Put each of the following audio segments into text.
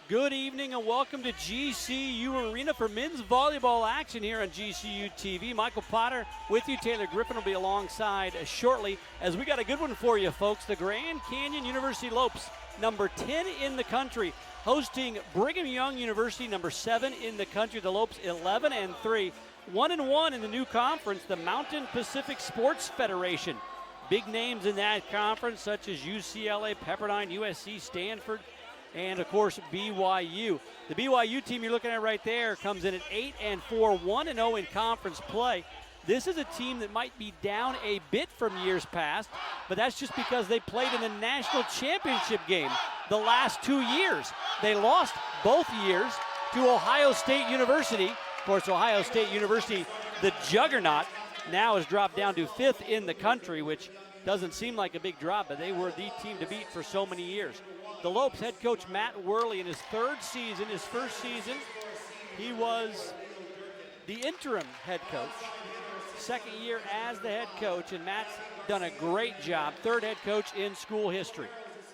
Good evening and welcome to GCU Arena for men's volleyball action here on GCU TV. Michael Potter with you. Taylor Griffin will be alongside shortly as we got a good one for you, folks. The Grand Canyon University Lopes, number 10 in the country, hosting Brigham Young University, number 7 in the country. The Lopes 11-3, 1-1 in the new conference, the Mountain Pacific Sports Federation. Big names in that conference such as UCLA, Pepperdine, USC, Stanford, and of course BYU. The BYU team you're looking at right there comes in at 8-4, 1-0 in conference play. This is a team that might be down a bit from years past, but that's just because they played in the national championship game the last 2 years. They lost both years to Ohio State University. Of course, Ohio State University, the juggernaut, now has dropped down to 5th in the country, which doesn't seem like a big drop, but they were the team to beat for so many years. The Lopes head coach Matt Worley in his third season, his first season, he was the interim head coach. Second year as the head coach, and Matt's done a great job. Third head coach in school history.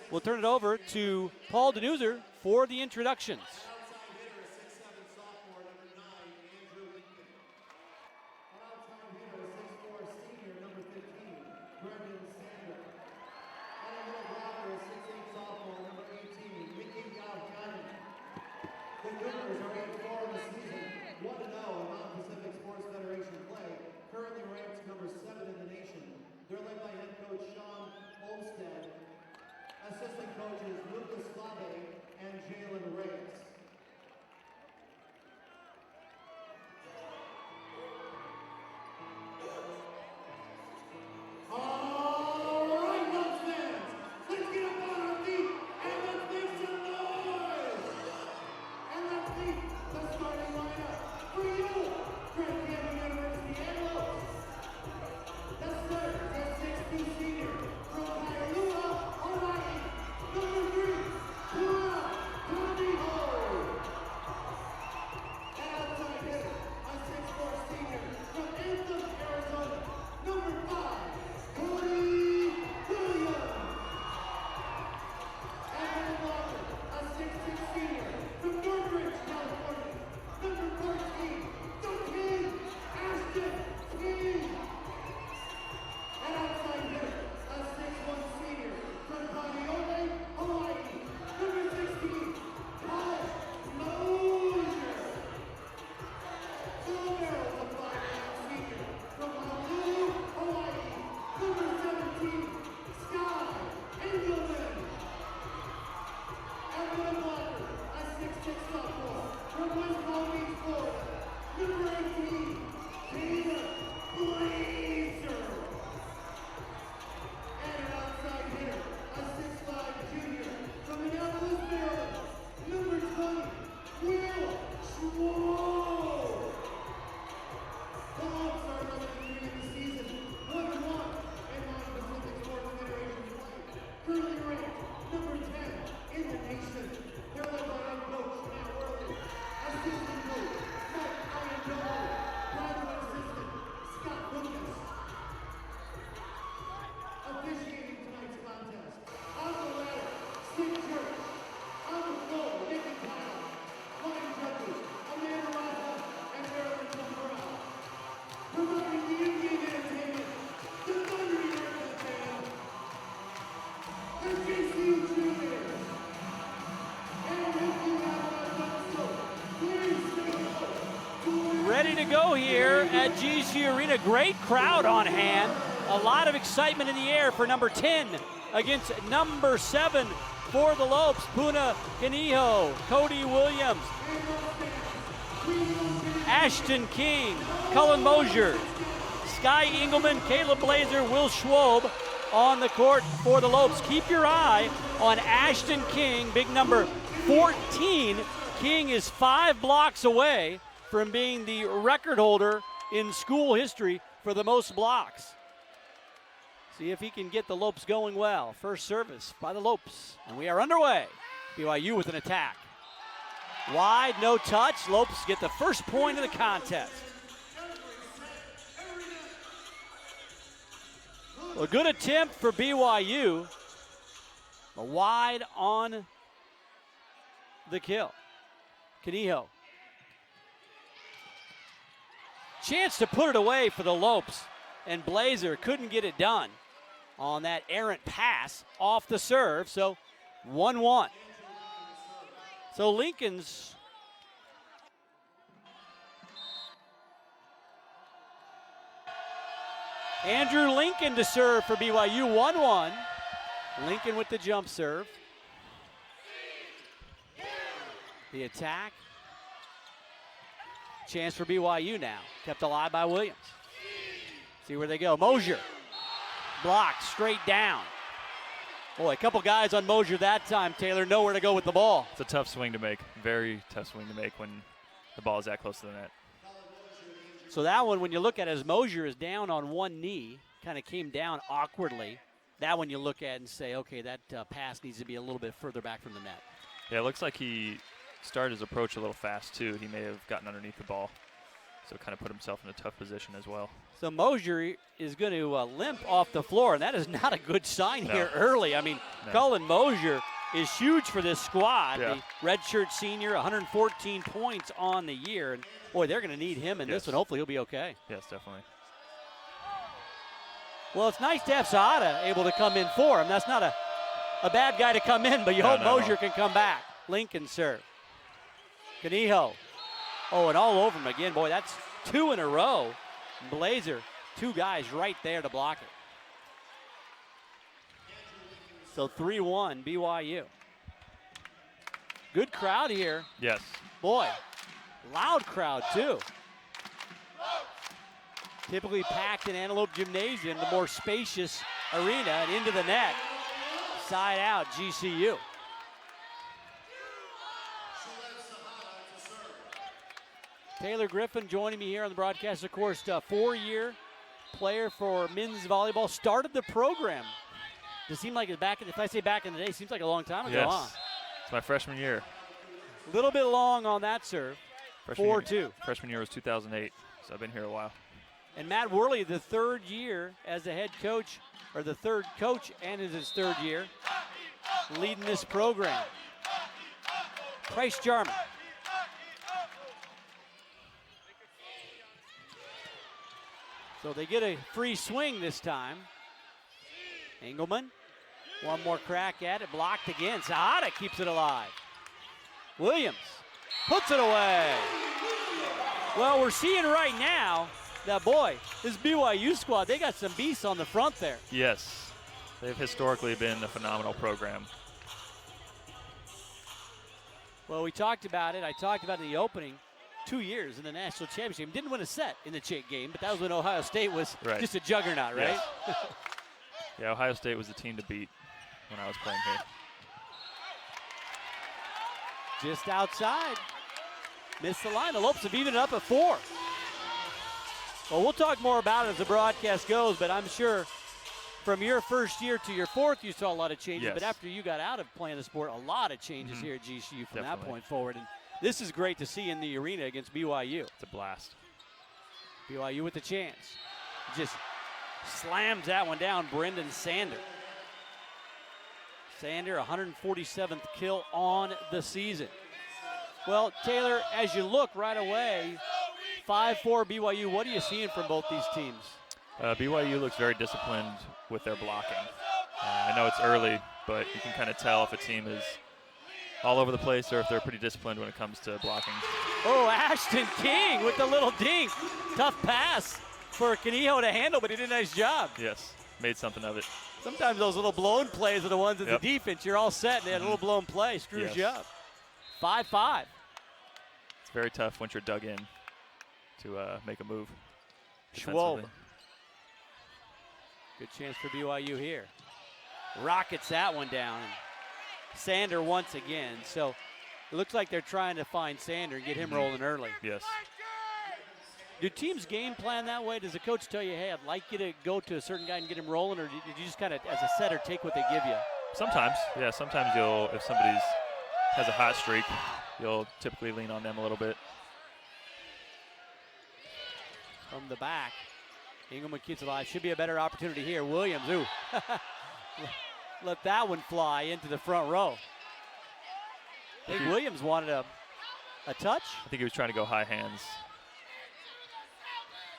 We'll turn it over to Paul Denuser for the introductions. The winners are 8-4 in the season, 1-0 in Mountain Pacific Sports Federation play, currently ranked number 7 in the nation. They're led by head coach Sean Olmstead, assistant coaches Lucas Fave and Jalen Reyes. Ready to go here at GCU Arena. Great crowd on hand. A lot of excitement in the air for number 10 against number 7 for the Lopes. Puna Kaniho, Cody Williams, Ashton King, Cullen Mosier, Sky Engelman, Caleb Blazer, Will Schwob on the court for the Lopes. Keep your eye on Ashton King, big number 14. King is 5 blocks away from being the record holder in school history for the most blocks. See if he can get the Lopes going well. First service by the Lopes, and we are underway. BYU with an attack. Wide, no touch. Lopes get the first point of the contest. A good attempt for BYU. Wide on the kill. Canijo. Chance to put it away for the Lopes, and Blazer couldn't get it done on that errant pass off the serve, so 1-1. So Lincoln's Andrew Lincoln to serve for BYU, 1-1. Lincoln with the jump serve. The attack. Chance for BYU now. Kept alive by Williams. See where they go. Mosier. Blocked straight down. Boy, a couple guys on Mosier that time, Taylor, nowhere to go with the ball. It's a tough swing to make. Very tough swing to make when the ball is that close to the net. So that one, when you look at it, as Mosier is down on one knee, kind of came down awkwardly. That one you look at and say, okay, that pass needs to be a little bit further back from the net. Yeah, it looks like he started his approach a little fast, too. He may have gotten underneath the ball, so kind of put himself in a tough position as well. So Mosier is going to limp off the floor, and that is not a good sign here early. I mean, Cullen Mosier is huge for this squad. Yeah. The redshirt senior, 114 points on the year. And, boy, they're going to need him in this one. Hopefully he'll be okay. Yes, definitely. Well, it's nice to have Saada able to come in for him. That's not a bad guy to come in, but you hope Mosier can come back. Lincoln serve. Canijo. Oh, and all over him again. Boy, that's two in a row. Blazer, two guys right there to block it. So 3-1 BYU. Good crowd here. Yes. Boy, loud crowd too. Typically packed in Antelope Gymnasium, the more spacious arena, and into the net. Side out, GCU. Taylor Griffin joining me here on the broadcast. Of course, four-year player for men's volleyball. Started the program. Does it seem like it's back, if I say back in the day, it seems like a long time ago, huh? It's my freshman year. A little bit long on that serve. 4-2. Freshman year was 2008, so I've been here a while. And Matt Worley, the third year as the head coach, or the third coach and is his third year, leading this program. Price Jarman. So they get a free swing this time. Engelman, one more crack at it, blocked again. Sahada keeps it alive. Williams puts it away. Well, we're seeing right now that, boy, this BYU squad, they got some beasts on the front there. Yes, they've historically been a phenomenal program. Well, we talked about it. I talked about it in the opening. 2 years in the national championship. Didn't win a set in the Chick game, but that was when Ohio State was just a juggernaut, right? Yes. Yeah, Ohio State was the team to beat when I was playing here. Just outside. Missed the line. The Lopes have evened it up at 4. Well, we'll talk more about it as the broadcast goes, but I'm sure from your first year to your fourth, you saw a lot of changes. Yes. But after you got out of playing the sport, a lot of changes here at GCU from that point forward. And this is great to see in the arena against BYU. It's a blast. BYU with the chance. Just slams that one down, Brendan Sander. Sander, 147th kill on the season. Well, Taylor, as you look right away, 5-4 BYU, what are you seeing from both these teams? BYU looks very disciplined with their blocking. I know it's early, but you can kind of tell if a team is all over the place or if they're pretty disciplined when it comes to blocking. Oh, Ashton King with the little dink. Tough pass for Canijo to handle, but he did a nice job. Yes, made something of it. Sometimes those little blown plays are the ones in the defense. You're all set, and they had a little blown play. Screws you up. 5-5. It's very tough once you're dug in to make a move. Schwob. Good chance for BYU here. Rockets that one down. Sander once again. So it looks like they're trying to find Sander and get him rolling early. Yes. Do teams game plan that way? Does the coach tell you, hey, I'd like you to go to a certain guy and get him rolling, or did you just kind of, as a setter, take what they give you? Sometimes, yeah. Sometimes you'll, if somebody's has a hot streak, you'll typically lean on them a little bit. From the back, Engelman keeps it alive. Should be a better opportunity here. Williams, ooh. Let that one fly into the front row. I think Williams wanted a touch. I think he was trying to go high hands.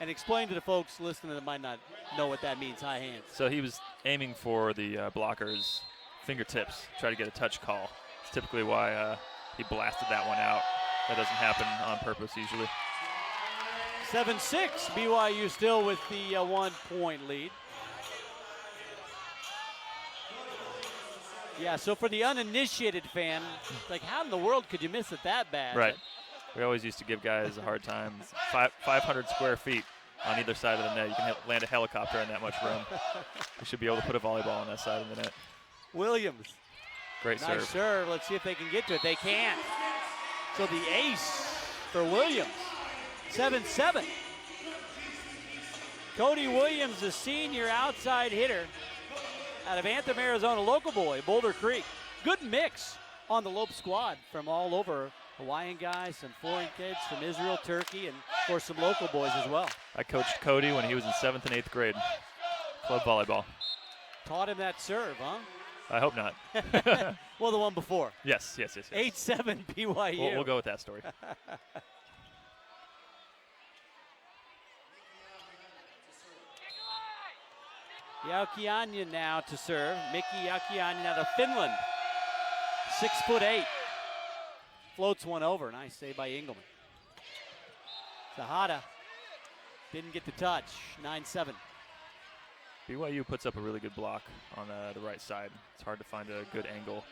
And explain to the folks listening that might not know what that means, high hands. So he was aiming for the blocker's fingertips, try to get a touch call. It's typically why he blasted that one out. That doesn't happen on purpose usually. 7-6, BYU still with the 1-point lead. Yeah, so for the uninitiated fan, like how in the world could you miss it that bad? Right. We always used to give guys a hard time. 500 square feet on either side of the net. You can land a helicopter in that much room. We should be able to put a volleyball on that side of the net. Williams. Great serve. Nice serve. Let's see if they can get to it. They can't. So the ace for Williams. 7-7. Cody Williams, the senior outside hitter out of Anthem, Arizona, local boy, Boulder Creek. Good mix on the Lope squad from all over. Hawaiian guys, some foreign kids from Israel, Turkey, and of course some local boys as well. I coached Cody when he was in 7th and 8th grade. Club volleyball. Taught him that serve, huh? I hope not. Well, the one before. Yes. 8-7 BYU. We'll go with that story. Jaukiainen now to serve. Mikki Jaukiainen out of Finland. 6'8". Floats one over. Nice save by Engelman. Zahada didn't get the touch. 9-7. BYU puts up a really good block on the right side. It's hard to find a good angle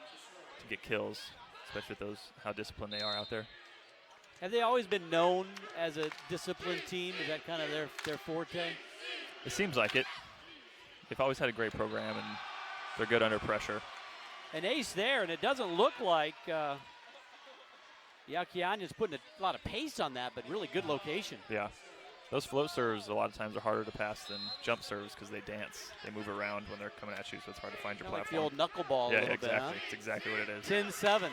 to get kills, especially with how disciplined they are out there. Have they always been known as a disciplined team? Is that kind of their forte? It seems like it. They've always had a great program, and they're good under pressure. An ace there, and it doesn't look like Jaukiainen's putting a lot of pace on that, but really good location. Yeah. Those float serves a lot of times are harder to pass than jump serves because they dance. They move around when they're coming at you, so it's hard to find your platform. Like the old knuckleball a little exactly. bit, huh? It's exactly what it is. 10-7.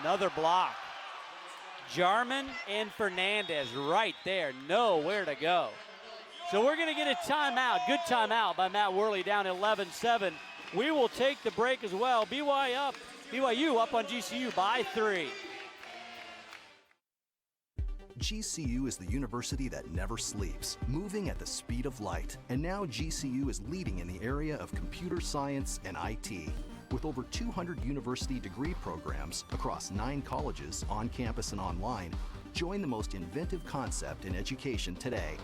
Another block. Jarman and Fernandez right there. Nowhere to go. So we're going to get a timeout. Good timeout by Matt Worley down 11-7. We will take the break as well. BYU up on GCU by 3. GCU is the university that never sleeps, moving at the speed of light. And now GCU is leading in the area of computer science and IT. With over 200 university degree programs across 9 colleges, on campus and online, join the most inventive concept in education today.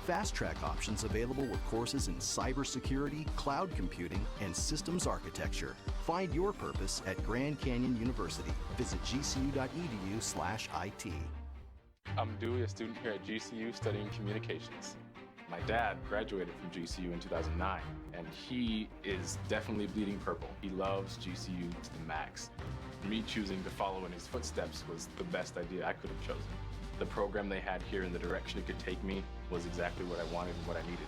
Fast track options available with courses in cybersecurity, cloud computing, and systems architecture. Find your purpose at Grand Canyon University. Visit gcu.edu/IT. I'm Dewey, a student here at GCU studying communications. My dad graduated from GCU in 2009, and he is definitely bleeding purple. He loves GCU to the max. Me choosing to follow in his footsteps was the best idea I could have chosen. The program they had here and the direction it could take me was exactly what I wanted and what I needed.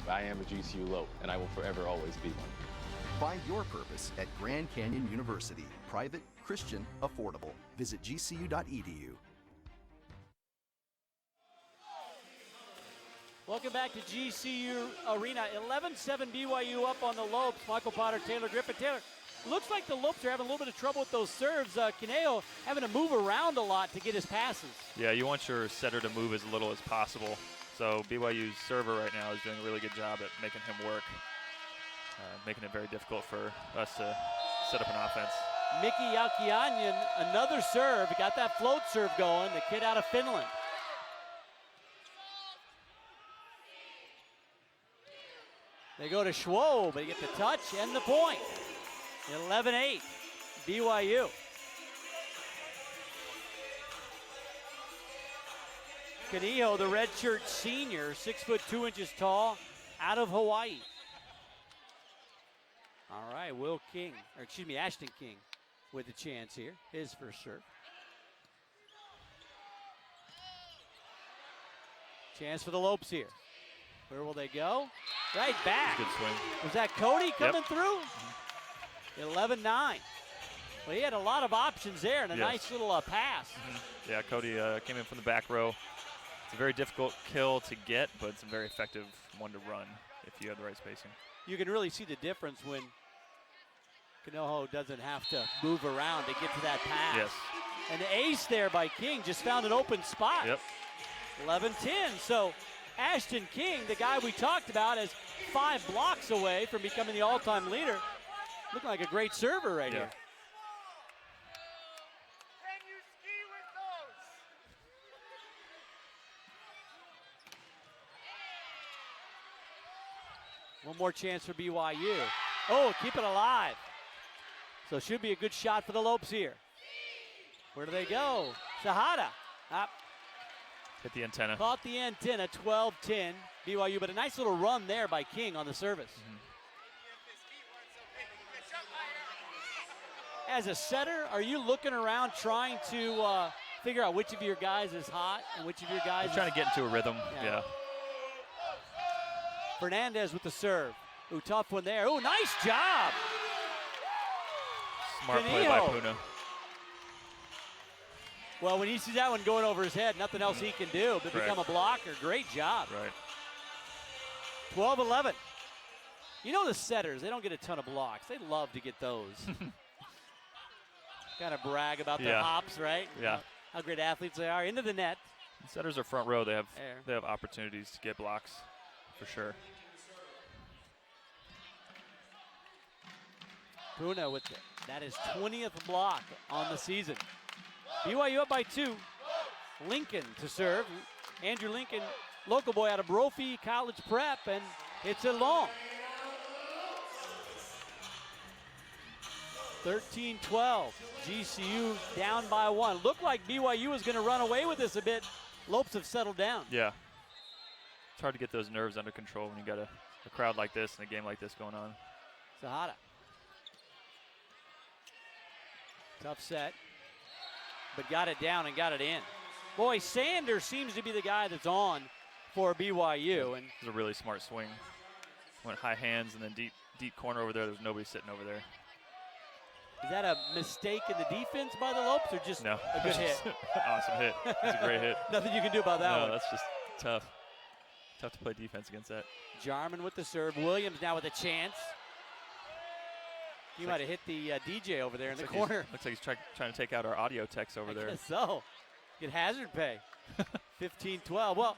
I am a GCU Lope, and I will forever always be one. Find your purpose at Grand Canyon University. Private, Christian, affordable. Visit gcu.edu. Welcome back to GCU Arena. 11-7 BYU up on the Lopes. Michael Potter, Taylor Griffin. Taylor, looks like the Lopes are having a little bit of trouble with those serves. Kineo having to move around a lot to get his passes. Yeah, you want your setter to move as little as possible. So BYU's server right now is doing a really good job at making him work, making it very difficult for us to set up an offense. Mikki Jaukiainen, another serve. He got that float serve going, the kid out of Finland. They go to Schwo, but he gets the touch and the point. 11-8, BYU. Kaniho, the redshirt senior, 6'2" tall, out of Hawaii. All right, Ashton King with a chance here. His first serve. Chance for the Lopes here. Where will they go? Right back. Good swing. Was that Cody coming Yep. through? 11-9. Well, he had a lot of options there and a nice little pass. Yeah, Cody came in from the back row. It's a very difficult kill to get, but it's a very effective one to run if you have the right spacing. you can really see the difference when Canojo doesn't have to move around to get to that pass. Yes. And the ace there by King just found an open spot. Yep. 11-10. So Ashton King, the guy we talked about, is 5 blocks away from becoming the all-time leader. Looking like a great server right here. Can you ski with those? One more chance for BYU. Oh, keep it alive. So should be a good shot for the Lopes here. Where do they go? Shahada. Up. Hit the antenna. Caught the antenna, 12-10 BYU, but a nice little run there by King on the service. As a setter, are you looking around trying to figure out which of your guys is hot and which of your guys You're trying to get into a rhythm. Yeah. Fernandez with the serve. Ooh, tough one there. Ooh, nice job. Smart play by Puna. Well, when he sees that one going over his head, nothing else he can do but become a blocker. Great job. Right. 12-11. You know the setters, they don't get a ton of blocks. They love to get those. Kind of brag about their hops, right? Yeah. How great athletes they are. Into the net. The setters are front row. They have opportunities to get blocks for sure. Puna with that is 20th block on the season. BYU up by 2. Lincoln to serve. Andrew Lincoln, local boy out of Brophy College Prep, and hits it long. 13-12. GCU down by 1. Looked like BYU was going to run away with this a bit. Lopes have settled down. Yeah. It's hard to get those nerves under control when you got a crowd like this and a game like this going on. Shahada. Tough set, but got it down and got it in. Boy, Sanders seems to be the guy that's on for BYU. And it was a really smart swing. Went high hands and then deep corner over there. There's nobody sitting over there. Is that a mistake in the defense by the Lopes or just a good hit? Awesome hit. It's a great hit. Nothing you can do about that one. No, that's just tough. Tough to play defense against that. Jarman with the serve. Williams now with a chance. He might have hit the DJ over there in the corner. Looks like he's trying to take out our audio techs over there. I guess so. Get hazard pay. 15-12. Well,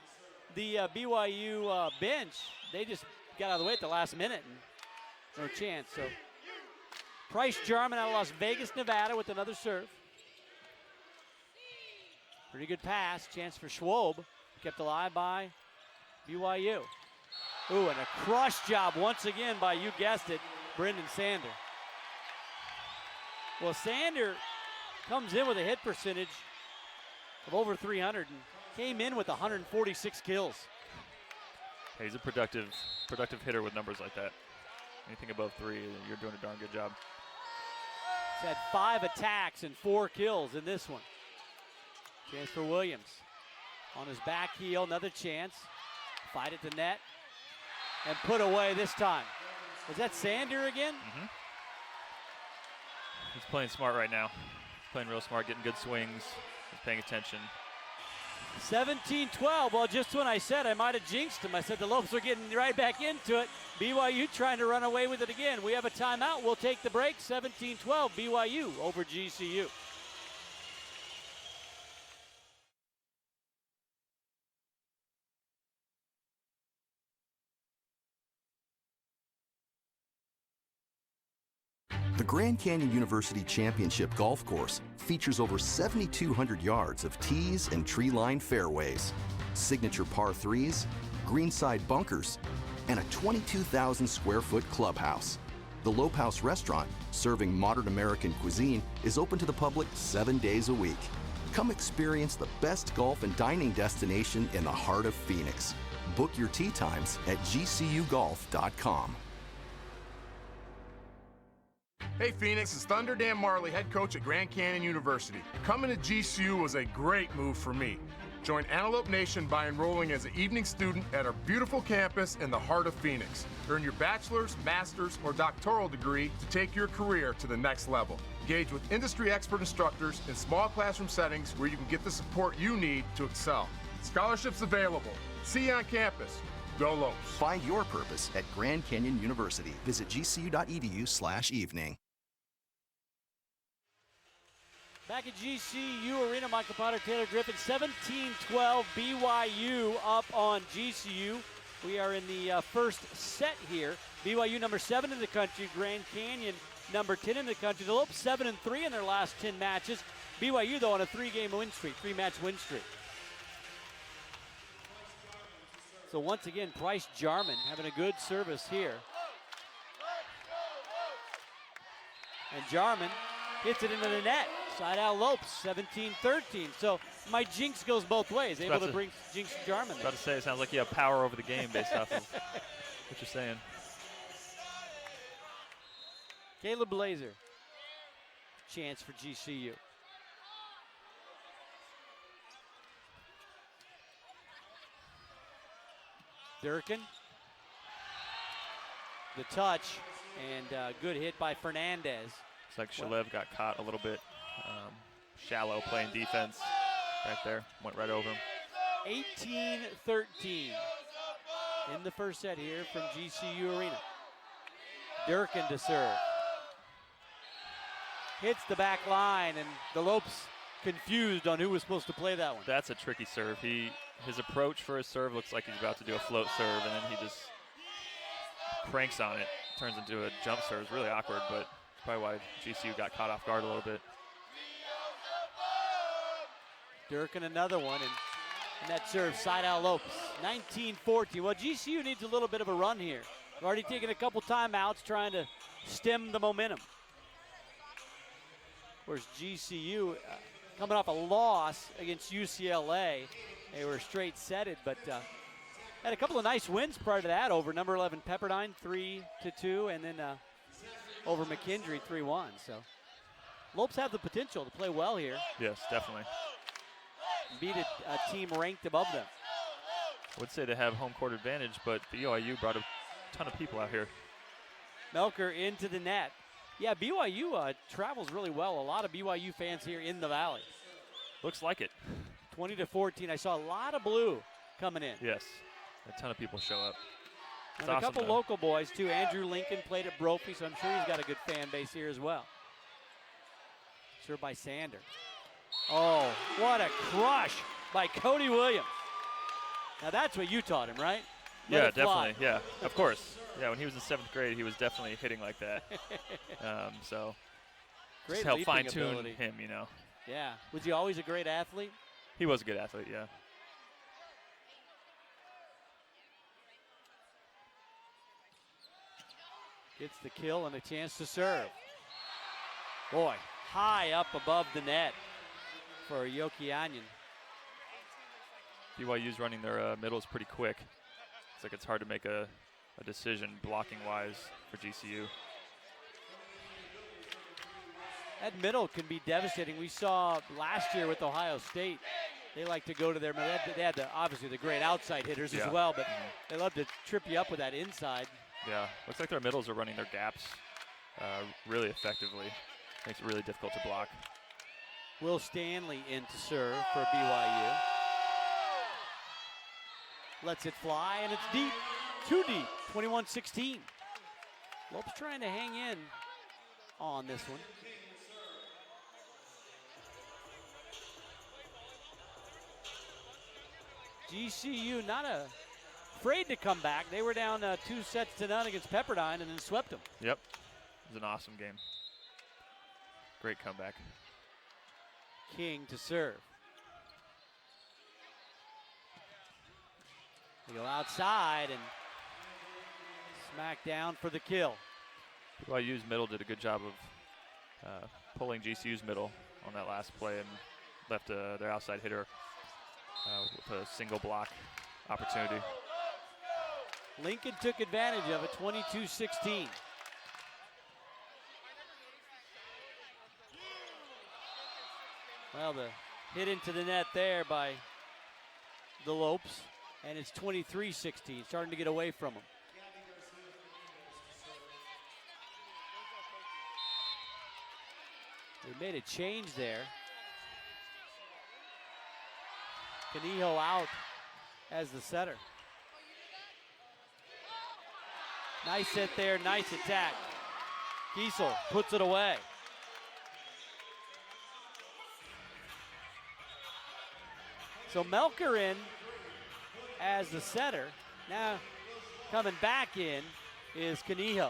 the BYU bench, they just got out of the way at the last minute and no chance. So Price Jarman out of Las Vegas, Nevada with another serve. Pretty good pass. Chance for Schwob. Kept alive by BYU. Ooh, and a crush job once again by, you guessed it, Brendan Sander. Well, Sander comes in with a hit percentage of over 300 and came in with 146 kills. Hey, he's a productive hitter with numbers like that. Anything above 3, you're doing a darn good job. He's had 5 attacks and 4 kills in this one. Chance for Williams. On his back heel, another chance. Fight at the net and put away this time. Was that Sander again? Mm-hmm. He's playing smart right now. He's playing real smart, getting good swings. He's paying attention. 17-12. Well, just when I said I might have jinxed him, I said the Lopes are getting right back into it. BYU trying to run away with it again. We have a timeout. We'll take the break. 17-12, BYU over GCU. The Grand Canyon University Championship Golf Course features over 7,200 yards of tees and tree-lined fairways, signature par 3s, greenside bunkers, and a 22,000 square foot clubhouse. The Lope House Restaurant, serving modern American cuisine, is open to the public 7 days a week. Come experience the best golf and dining destination in the heart of Phoenix. Book your tee times at gcugolf.com. Hey Phoenix, it's Thunder Dan Marley, head coach at Grand Canyon University. Coming to GCU was a great move for me. Join Antelope Nation by enrolling as an evening student at our beautiful campus in the heart of Phoenix. Earn your bachelor's, master's, or doctoral degree to take your career to the next level. Engage with industry expert instructors in small classroom settings where you can get the support you need to excel. Scholarships available. See you on campus. Go Lopes. Find your purpose at Grand Canyon University. Visit gcu.edu/evening. Back at GCU Arena, Michael Potter, Taylor Griffin, 17-12, BYU up on GCU. We are in the first set here. BYU number 7 in the country, Grand Canyon number 10 in the country. The Lopes 7-3 in their last 10 matches. BYU, though, on a 3-match win streak. So once again, Bryce Jarman having a good service here. And Jarman hits it into the net. Side out Lopes, 17-13. So my jinx goes both ways. Able to bring jinx Jarman there. About to say, it sounds like you have power over the game based off of what you're saying. Caleb Blazer, chance for GCU. Durkin, the touch, and good hit by Fernandez. It's like Shalev got caught a little bit shallow playing defense back there. Went right over him. 18-13 in the first set here from GCU Arena. Durkin to serve. Hits the back line, and the Lopes confused on who was supposed to play that one. That's a tricky serve. His approach for his serve looks like he's about to do a float serve, and then he just cranks on it. Turns into a jump serve. It's really awkward, but probably why GCU got caught off guard a little bit. Durkin another one, and that serve side out Lopes. 19-14. Well, GCU needs a little bit of a run here. They've already taken a couple timeouts trying to stem the momentum. Of course, GCU coming off a loss against UCLA. They were straight setted, but had a couple of nice wins prior to that over number 11 Pepperdine 3-2, and then over McKendree 3-1. So Lopes have the potential to play well here. Yes, definitely. Beat a team ranked above them. I would say they have home court advantage, but BYU brought a ton of people out here. Melker into the net. Yeah, BYU travels really well. A lot of BYU fans here in the Valley. Looks like it. 20-14. I saw a lot of blue coming in. Yes, a ton of people show up. And a couple local boys, too. Andrew Lincoln played at Brophy, so I'm sure he's got a good fan base here as well. Served by Sander. Oh, what a crush by Cody Williams. Now that's what you taught him, right? Yeah, definitely. Yeah, of course. Yeah, when he was in 7th grade, he was definitely hitting like that. So great just help leaping fine-tune ability. him, you know. Yeah. Was he always a great athlete? He was a good athlete, yeah. Gets the kill and a chance to serve. Boy, high up above the net for Yokianyan. BYU's running their middles pretty quick. It's like it's hard to make a decision blocking-wise for GCU. That middle can be devastating. We saw last year with Ohio State, they like to go to their middle. They had obviously the great outside hitters as well, but they love to trip you up with that inside. Yeah, looks like their middles are running their gaps really effectively. Makes it really difficult to block. Will Stanley in to serve for BYU. Lets it fly, and it's deep. Too deep. 21-16. Lopes trying to hang in on this one. GCU not afraid to come back. They were down 2-0 against Pepperdine and then swept them. Yep. It was an awesome game. Great comeback. King to serve. They go outside and smack down for the kill. BYU's middle did a good job of pulling GCU's middle on that last play and left their outside hitter with a single block opportunity. Lincoln took advantage of it, 22-16. Well, the hit into the net there by the Lopes, and it's 23-16, starting to get away from them. They made a change there. Canijo out as the setter. Nice hit there, nice attack. Kiesel puts it away. So Melker in as the setter. Now coming back in is Canijo.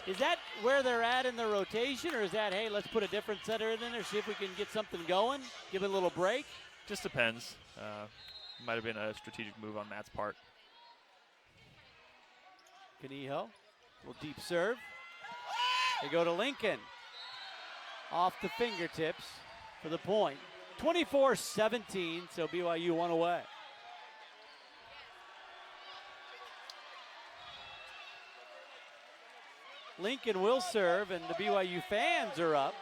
Is that where they're at in the rotation, or is that, hey, let's put a different setter in there, see if we can get something going, give it a little break? Just depends. Might have been a strategic move on Matt's part. Canijo, little deep serve. They go to Lincoln. Off the fingertips for the point. 24-17, so BYU one away. Lincoln will serve, and the BYU fans are up.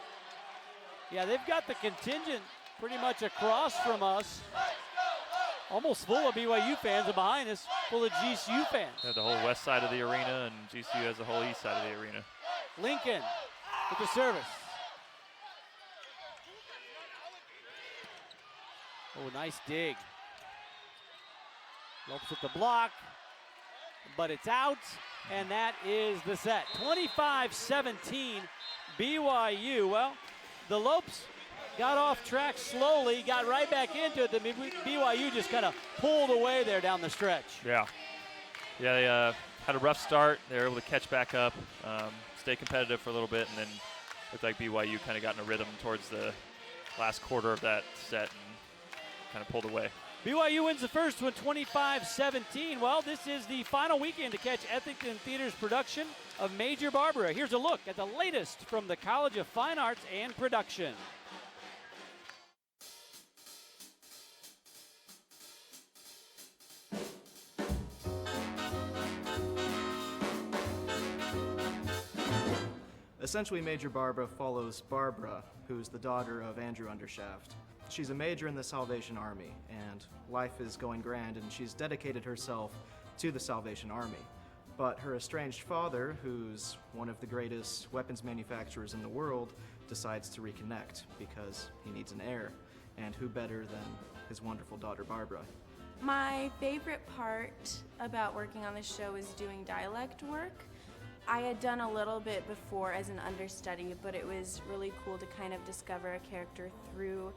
Yeah, they've got the contingent pretty much across from us. Almost full of BYU fans, and behind us, full of GCU fans. Yeah, the whole west side of the arena, and GCU has the whole east side of the arena. Lincoln with the service. Oh, nice dig. Lopes with the block, but it's out, and that is the set. 25-17, BYU. Well, the Lopes got off track slowly, got right back into it. The BYU just kind of pulled away there down the stretch. Yeah. Yeah, they had a rough start. They were able to catch back up, stay competitive for a little bit, and then looked like BYU kind of got in a rhythm towards the last quarter of that set and kind of pulled away. BYU wins the first one 25-17. Well, this is the final weekend to catch Ethington Theater's production of Major Barbara. Here's a look at the latest from the College of Fine Arts and Production. Essentially, Major Barbara follows Barbara, who's the daughter of Andrew Undershaft. She's a major in the Salvation Army, and life is going grand, and she's dedicated herself to the Salvation Army. But her estranged father, who's one of the greatest weapons manufacturers in the world, decides to reconnect because he needs an heir, and who better than his wonderful daughter Barbara. My favorite part about working on this show is doing dialect work. I had done a little bit before as an understudy, but it was really cool to kind of discover a character through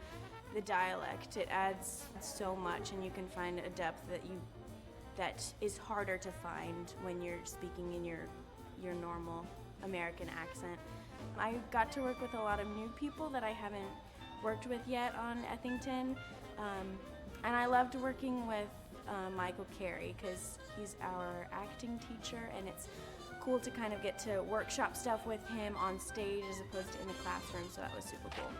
the dialect. It adds so much, and you can find a depth that is harder to find when you're speaking in your normal American accent. I got to work with a lot of new people that I haven't worked with yet on Ethington, and I loved working with Michael Carey because he's our acting teacher, and it's cool to kind of get to workshop stuff with him on stage as opposed to in the classroom, so that was super cool.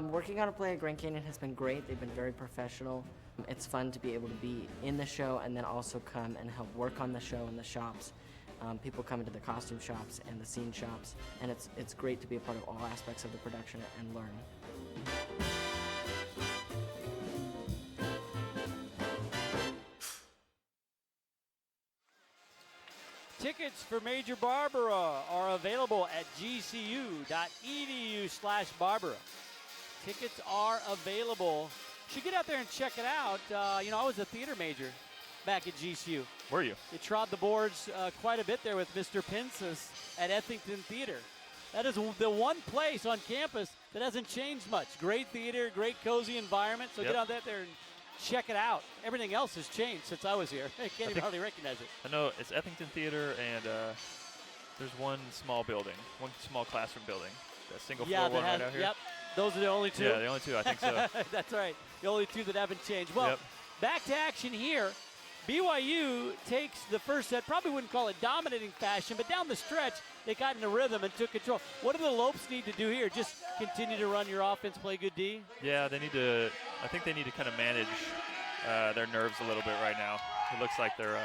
Working on a play at Grand Canyon has been great. They've been very professional. It's fun to be able to be in the show and then also come and help work on the show in the shops. People come into the costume shops and the scene shops, and it's great to be a part of all aspects of the production and learn. Tickets for Major Barbara are available at gcu.edu/Barbara. Tickets are available. Should get out there and check it out. I was a theater major back at GCU. Were you? You trod the boards quite a bit there with Mr. Pinsas at Ethington Theater. That is the one place on campus that hasn't changed much. Great theater, great cozy environment. So get out there and check it out. Everything else has changed since I was here. I can't even hardly recognize it. I know it's Ethington Theater, and there's one small building, one small classroom building. That single floor one right out here. Yep, those are the only two. Yeah, the only two, I think so. That's right, the only two that haven't changed. Well, back to action here. BYU takes the first set, probably wouldn't call it dominating fashion, but down the stretch, they got in a rhythm and took control. What do the Lopes need to do here? Just continue to run your offense, play good D? Yeah, I think they need to kind of manage their nerves a little bit right now. It looks like they're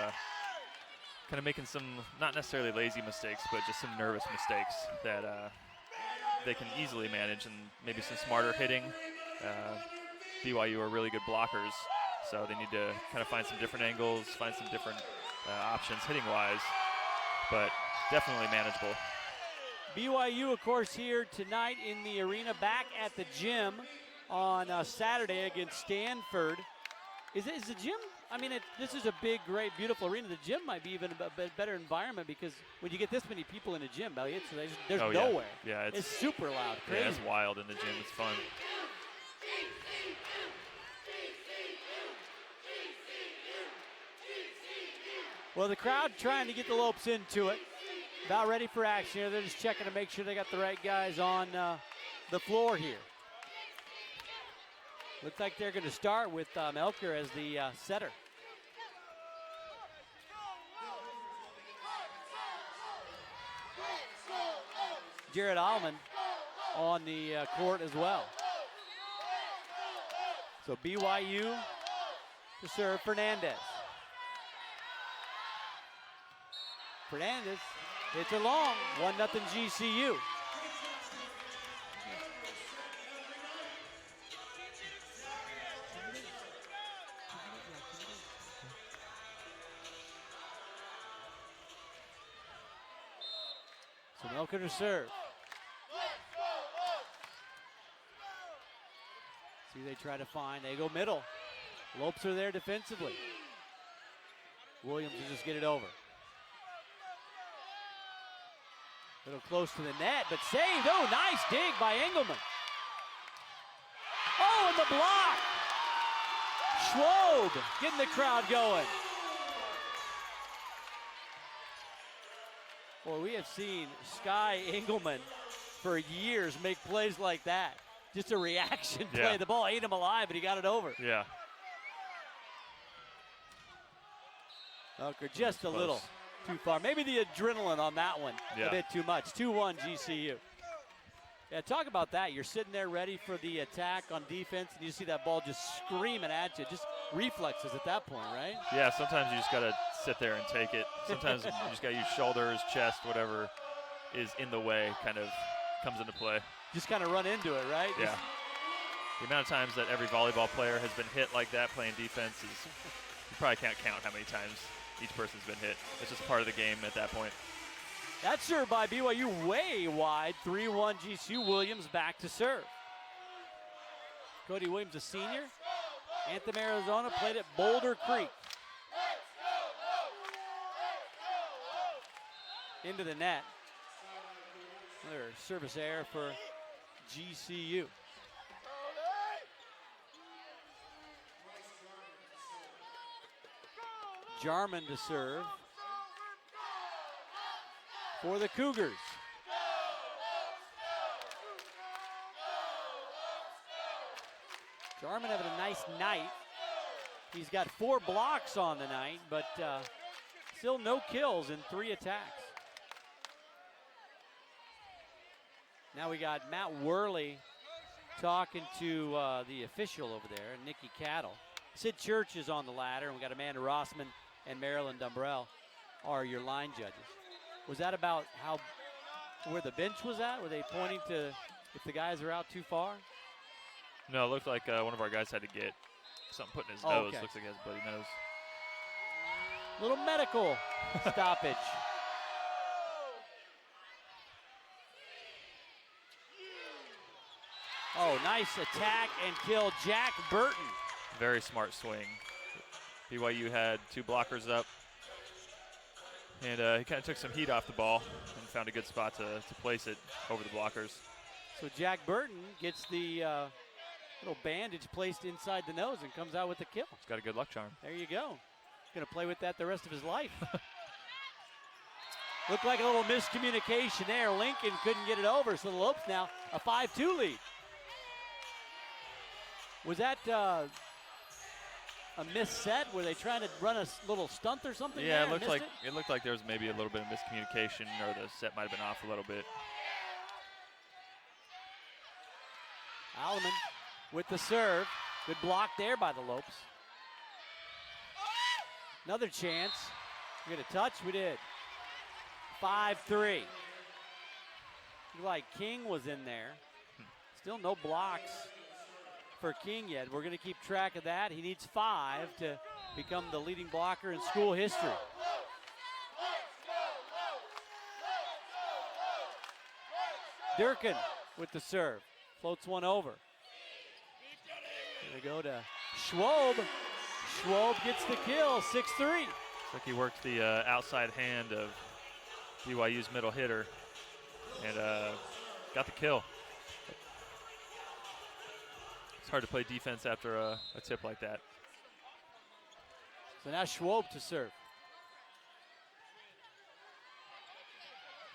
kind of making some, not necessarily lazy mistakes, but just some nervous mistakes that they can easily manage, and maybe some smarter hitting. BYU are really good blockers, so they need to kind of find some different angles, find some different options hitting-wise, but definitely manageable. BYU, of course, here tonight in the arena, back at the gym on Saturday against Stanford. Is the gym I mean, this is a big, great, beautiful arena. The gym might be even a bit better environment because when you get this many people in a gym, there's nowhere. Yeah, it's super loud, crazy. Yeah, it's wild in the gym. It's fun. Well, the crowd trying to get the Lopes into it. About ready for action here. They're just checking to make sure they got the right guys on the floor here. Looks like they're going to start with Melker as the setter. Jared Allman on the court as well. So BYU to serve Fernandez. Fernandez hits it long, 1-0 GCU. So Melker to serve. See, they try to find, they go middle. Lopes are there defensively. Williams will just get it over. A little close to the net, but saved. Oh, nice dig by Engelman. Oh, and the block. Schwob getting the crowd going. Boy, we have seen Sky Engelman for years make plays like that. Just a reaction play. Yeah. The ball ate him alive, but he got it over. Yeah. Melker just a little too far. Maybe the adrenaline on that one a bit too much. 2-1 GCU. Yeah, talk about that. You're sitting there ready for the attack on defense, and you see that ball just screaming at you. Just reflexes at that point, right? Yeah, sometimes you just got to sit there and take it. Sometimes you just got to use shoulders, chest, whatever is in the way kind of comes into play. Just kind of run into it, right? Yeah. The amount of times that every volleyball player has been hit like that playing defense is, you probably can't count how many times each person's been hit. It's just part of the game at that point. That's served by BYU way wide. 3-1 GCU. Williams back to serve. Cody Williams, a senior. Anthem, Arizona, played at Boulder Creek. Into the net. Another service error for GCU. Jarman to serve for the Cougars. Jarman having a nice night. He's got 4 blocks on the night, but still no kills in 3 attacks. Now we got Matt Worley talking to the official over there, Nikki Cattle. Sid Church is on the ladder, and we got Amanda Rossman and Marilyn Dumbrell are your line judges. Was that about where the bench was at? Were they pointing to if the guys are out too far? No, it looked like one of our guys had to get something put in his nose. Looks like he has bloody nose. Little medical stoppage. Oh, nice attack and kill, Jack Burton. Very smart swing. BYU had 2 blockers up, and he kind of took some heat off the ball and found a good spot to place it over the blockers. So Jack Burton gets the little bandage placed inside the nose and comes out with the kill. He's got a good luck charm. There you go. Going to play with that the rest of his life. Looked like a little miscommunication there. Lincoln couldn't get it over, so the Lopes now a 5-2 lead. Was that a missed set? Were they trying to run a little stunt or something? Yeah, there? it looked like there was maybe a little bit of miscommunication, or the set might have been off a little bit. Alleman with the serve. Good block there by the Lopes. Another chance. We get a touch. We did. 5-3. Looked like King was in there. Still no blocks for King yet. We're going to keep track of that. He needs 5 to become the leading blocker in school history. Durkin with the serve. Floats one over. Here we go to Schwob. Schwab gets the kill, 6-3. Looks like he worked the outside hand of BYU's middle hitter and got the kill. It's hard to play defense after a tip like that. So now Schwab to serve.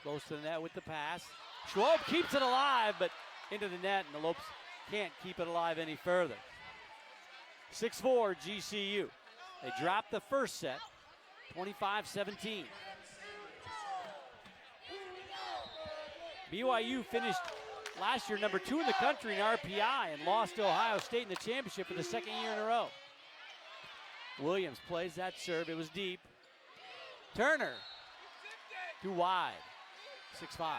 Close to the net with the pass. Schwab keeps it alive, but into the net, and the Lopes can't keep it alive any further. 6-4 GCU. They dropped the first set, 25-17. BYU finished last year number 2 in the country in RPI and lost to Ohio State in the championship for the second year in a row. Williams plays that serve. It was deep. Turner, too wide, 6-5.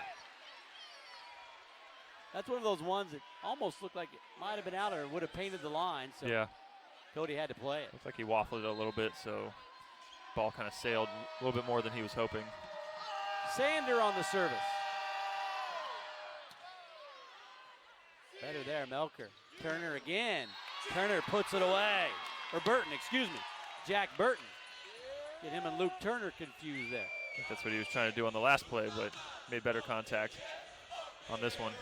That's one of those ones that almost looked like it might have been out or would have painted the line. So yeah. Cody had to play it. Looks like he waffled it a little bit, so ball kind of sailed a little bit more than he was hoping. Sander on the service. Better there, Melker. Turner again. Turner puts it away. Or Burton, excuse me. Jack Burton. Get him and Luke Turner confused there. I think that's what he was trying to do on the last play, but made better contact on this one.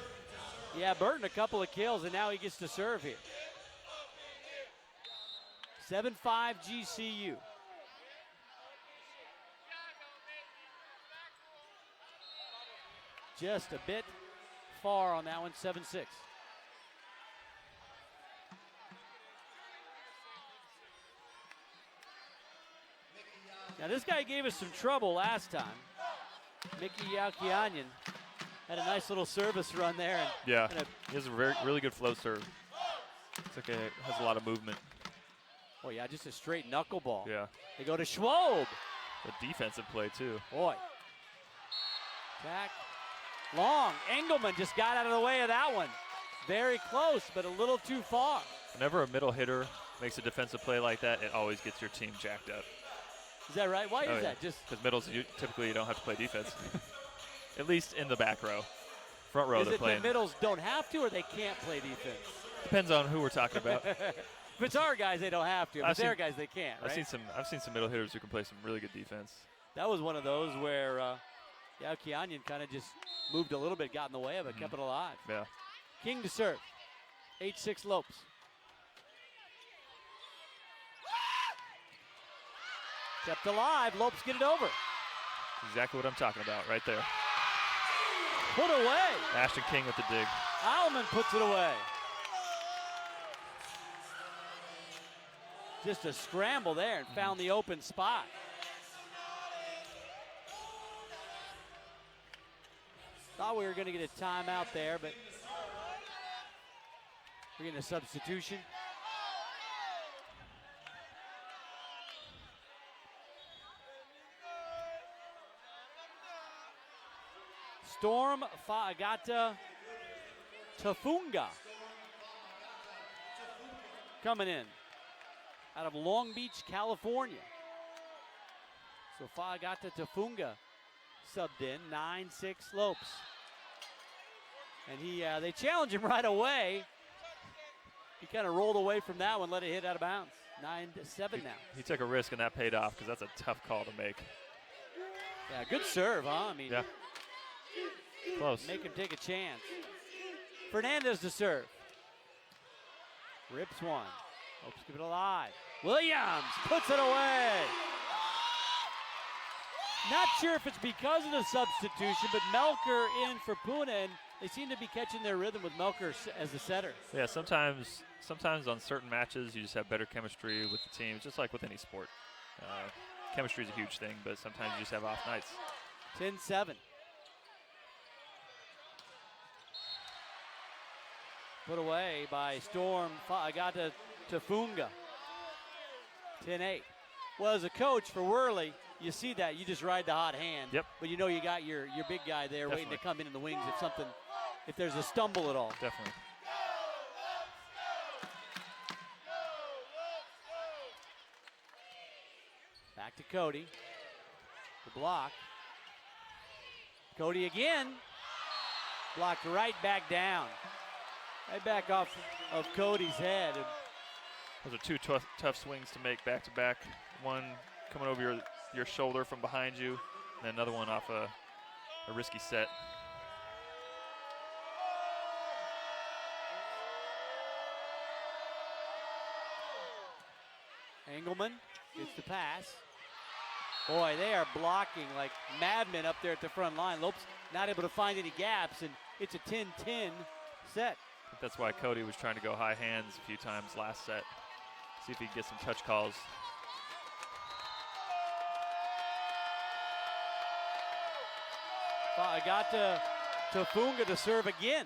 Yeah, Burton a couple of kills, and now he gets to serve here. 7-5 GCU. Just a bit far on that one, 7-6. Now this guy gave us some trouble last time. Mickey Yaukianyan had a nice little service run there. And yeah, he has a really good float serve. It's like has a lot of movement. Oh yeah, just a straight knuckleball. Yeah. They go to Schwab. The defensive play too. Boy. Back. Long. Engelman just got out of the way of that one. Very close, but a little too far. Whenever a middle hitter makes a defensive play like that, it always gets your team jacked up. Is that right? Why is that? Just because middles, typically you don't have to play defense. At least in the back row. Front row they're playing. Is it the middles don't have to, or they can't play defense? Depends on who we're talking about. If it's our guys, they don't have to. If it's their guys, they can't. Right? I've seen some middle hitters who can play some really good defense. That was one of those where Yaukianyan kind of just moved a little bit, got in the way of it, kept it alive. Yeah. King to serve. 8-6 Lopes. Kept alive. Lopes get it over. Exactly what I'm talking about right there. Put away. Ashton King with the dig. Alman puts it away. Just a scramble there and found the open spot. Thought we were going to get a timeout there, but we're getting a substitution. Storm Fa'agata Tafunga coming in out of Long Beach, California. So Fa'agata Tafunga subbed in, 9-6 Lopes. And they challenge him right away. He kind of rolled away from that one, let it hit out of bounds. 9-7 now. He took a risk and that paid off because that's a tough call to make. Yeah, good serve, huh? I mean, yeah. Close. Make him take a chance. Fernandez to serve. Rips one. Hopes to keep it alive. Williams puts it away. Not sure if it's because of the substitution, but Melker in for Puna, and they seem to be catching their rhythm with Melker as the setter. Yeah, sometimes on certain matches you just have better chemistry with the team, just like with any sport. Chemistry is a huge thing, but sometimes you just have off nights. 10-7. Put away by Storm Fa'agata Tafunga. 10-8. Well, as a coach for Worley, you see that. You just ride the hot hand. Yep. But you know you got your big guy there waiting to come in the wings if there's a stumble at all. Definitely. Back to Cody. The block. Cody again. Blocked right back down. Right back off of Cody's head. And Those are two tough swings to make back-to-back. One coming over your shoulder from behind you, and then another one off a risky set. Engelman gets the pass. Boy, they are blocking like madmen up there at the front line. Lopes not able to find any gaps, and it's a 10-10 set. I think that's why Cody was trying to go high hands a few times last set. See if he can get some touch calls. I got to Funga to serve again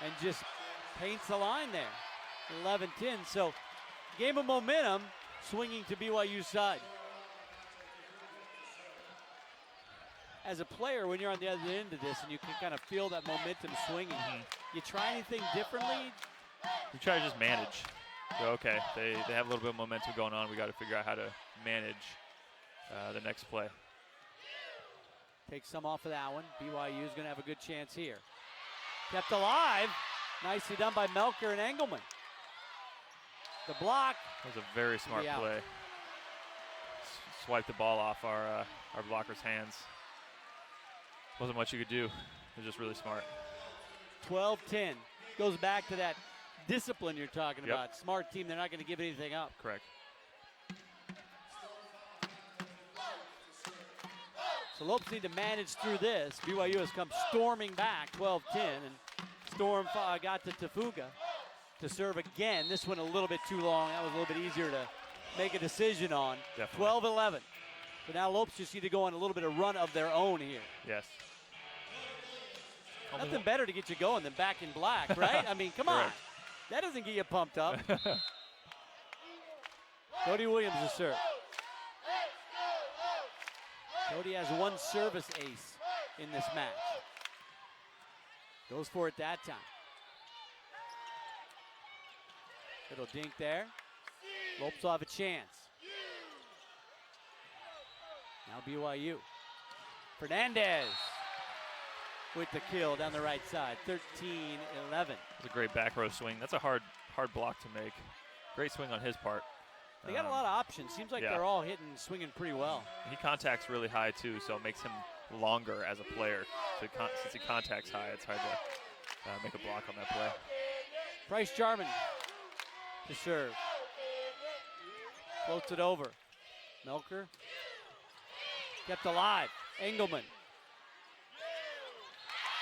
and just paints the line there. 11-10, so game of momentum swinging to BYU's side. As a player, when you're on the other end of this and you can kind of feel that momentum swinging, you try anything differently? You try to just manage. So, okay, they have a little bit of momentum going on. We got to figure out how to manage the next play. Take some off of that one. BYU is going to have a good chance here. Kept alive. Nicely done by Melker and Engelman. The block. That was a very smart play. Swipe the ball off our blocker's hands. Wasn't much you could do. It was just really smart. 12-10. Goes back to that discipline you're talking about. Smart team. They're not going to give anything up. Correct. So Lopes need to manage through this. BYU has come storming back, 12-10, and Storm got to Tafuga to serve again. This one a little bit too long. That was a little bit easier to make a decision on. 12-11. So now Lopes just need to go on a little bit of run of their own here. Yes. Nothing better to get you going than back in black, right? I mean, come on. That doesn't get you pumped up. Cody Williams to serve. Cody has one service ace in this match. Goes for it that time. Little dink there. Lopes will have a chance. Now BYU. Fernandez with the kill down the right side. 13-11. It's a great back row swing. That's a hard block to make. Great swing on his part. They got a lot of options. Seems like they're all swinging pretty well. He contacts really high too, so it makes him longer as a player. So since he contacts high, it's hard to make a block on that play. Bryce Jarman to serve. Floats it over. Melker kept alive. Engelman.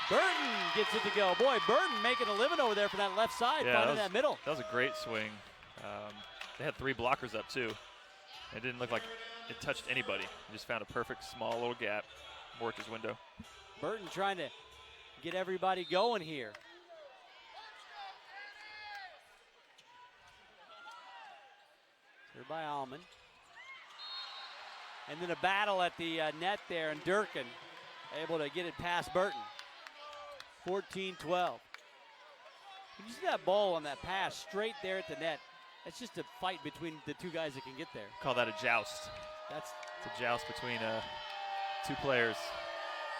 Burton gets it to go. Boy, Burton making a living over there for that left side, finding that middle. That was a great swing. They had 3 blockers up too. It didn't look like it touched anybody. He just found a perfect small little gap, worked his window. Burton trying to get everybody going here. Served by Allman. And then a battle at the net there, and Durkin able to get it past Burton. 14-12. You see that ball on that pass straight there at the net. It's just a fight between the two guys that can get there. Call that a joust. It's a joust between 2 players.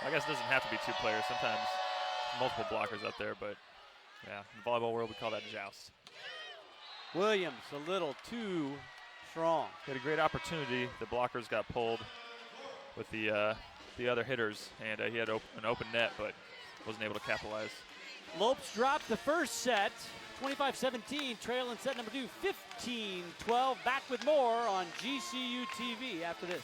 I guess it doesn't have to be 2 players. Sometimes multiple blockers up there, but yeah, in the volleyball world we call that a joust. Williams a little too strong. He had a great opportunity. The blockers got pulled with the other hitters, and he had an open net, but wasn't able to capitalize. Lopes dropped the first set, 25-17, trail in set number 2, 15-12. Back with more on GCU TV after this.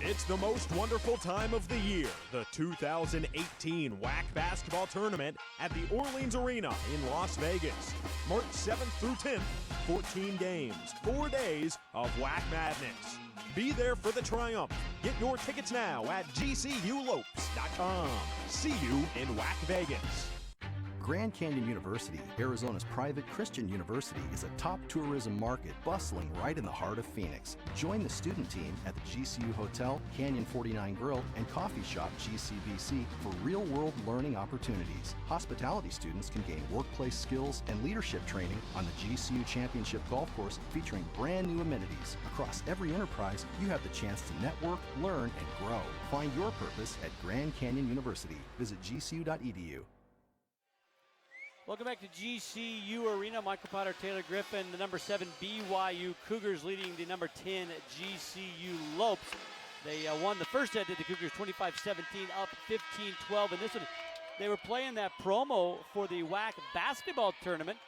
It's the most wonderful time of the year, the 2018 WAC Basketball Tournament at the Orleans Arena in Las Vegas. March 7th through 10th, 14 games, 4 days of WAC madness. Be there for the triumph. Get your tickets now at gculopes.com. See you in WAC Vegas. Grand Canyon University, Arizona's private Christian university, is a top tourism market bustling right in the heart of Phoenix. Join the student team at the GCU Hotel, Canyon 49 Grill, and coffee shop GCBC for real-world learning opportunities. Hospitality students can gain workplace skills and leadership training on the GCU Championship Golf Course, featuring brand new amenities. Across every enterprise, you have the chance to network, learn, and grow. Find your purpose at Grand Canyon University. Visit gcu.edu. Welcome back to GCU Arena. Michael Potter, Taylor Griffin, the number 7 BYU Cougars leading the number 10 GCU Lopes. They won the first set, did the Cougars 25-17, up 15-12. And this one, they were playing that promo for the WAC basketball tournament.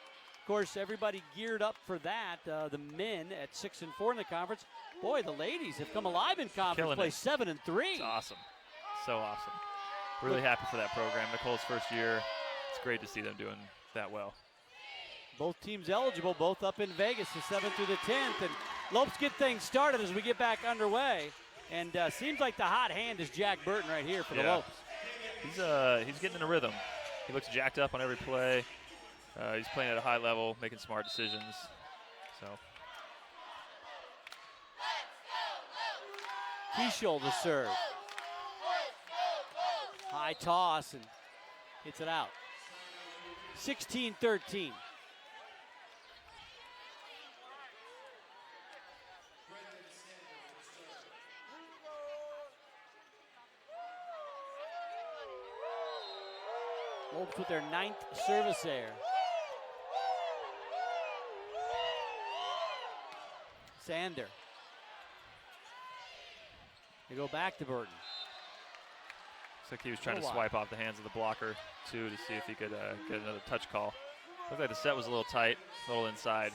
Of course, everybody geared up for that. The men at 6-4 in the conference. Boy, the ladies have come alive in conference play, 7-3. It's awesome. So awesome. Really happy for that program. Nicole's first year. It's great to see them doing that well. Both teams eligible, both up in Vegas, the 7th through the 10th. And Lopes get things started as we get back underway. And seems like the hot hand is Jack Burton right here for the Lopes. He's getting in a rhythm. He looks jacked up on every play. He's playing at a high level, making smart decisions. So. Keishel to serve. High toss and hits it out. 16-13. Lopes with their 9th service error. Sander. They go back to Burton. Looks like he was trying to swipe off the hands of the blocker, too, to see if he could get another touch call. Looked like the set was a little tight, a little inside.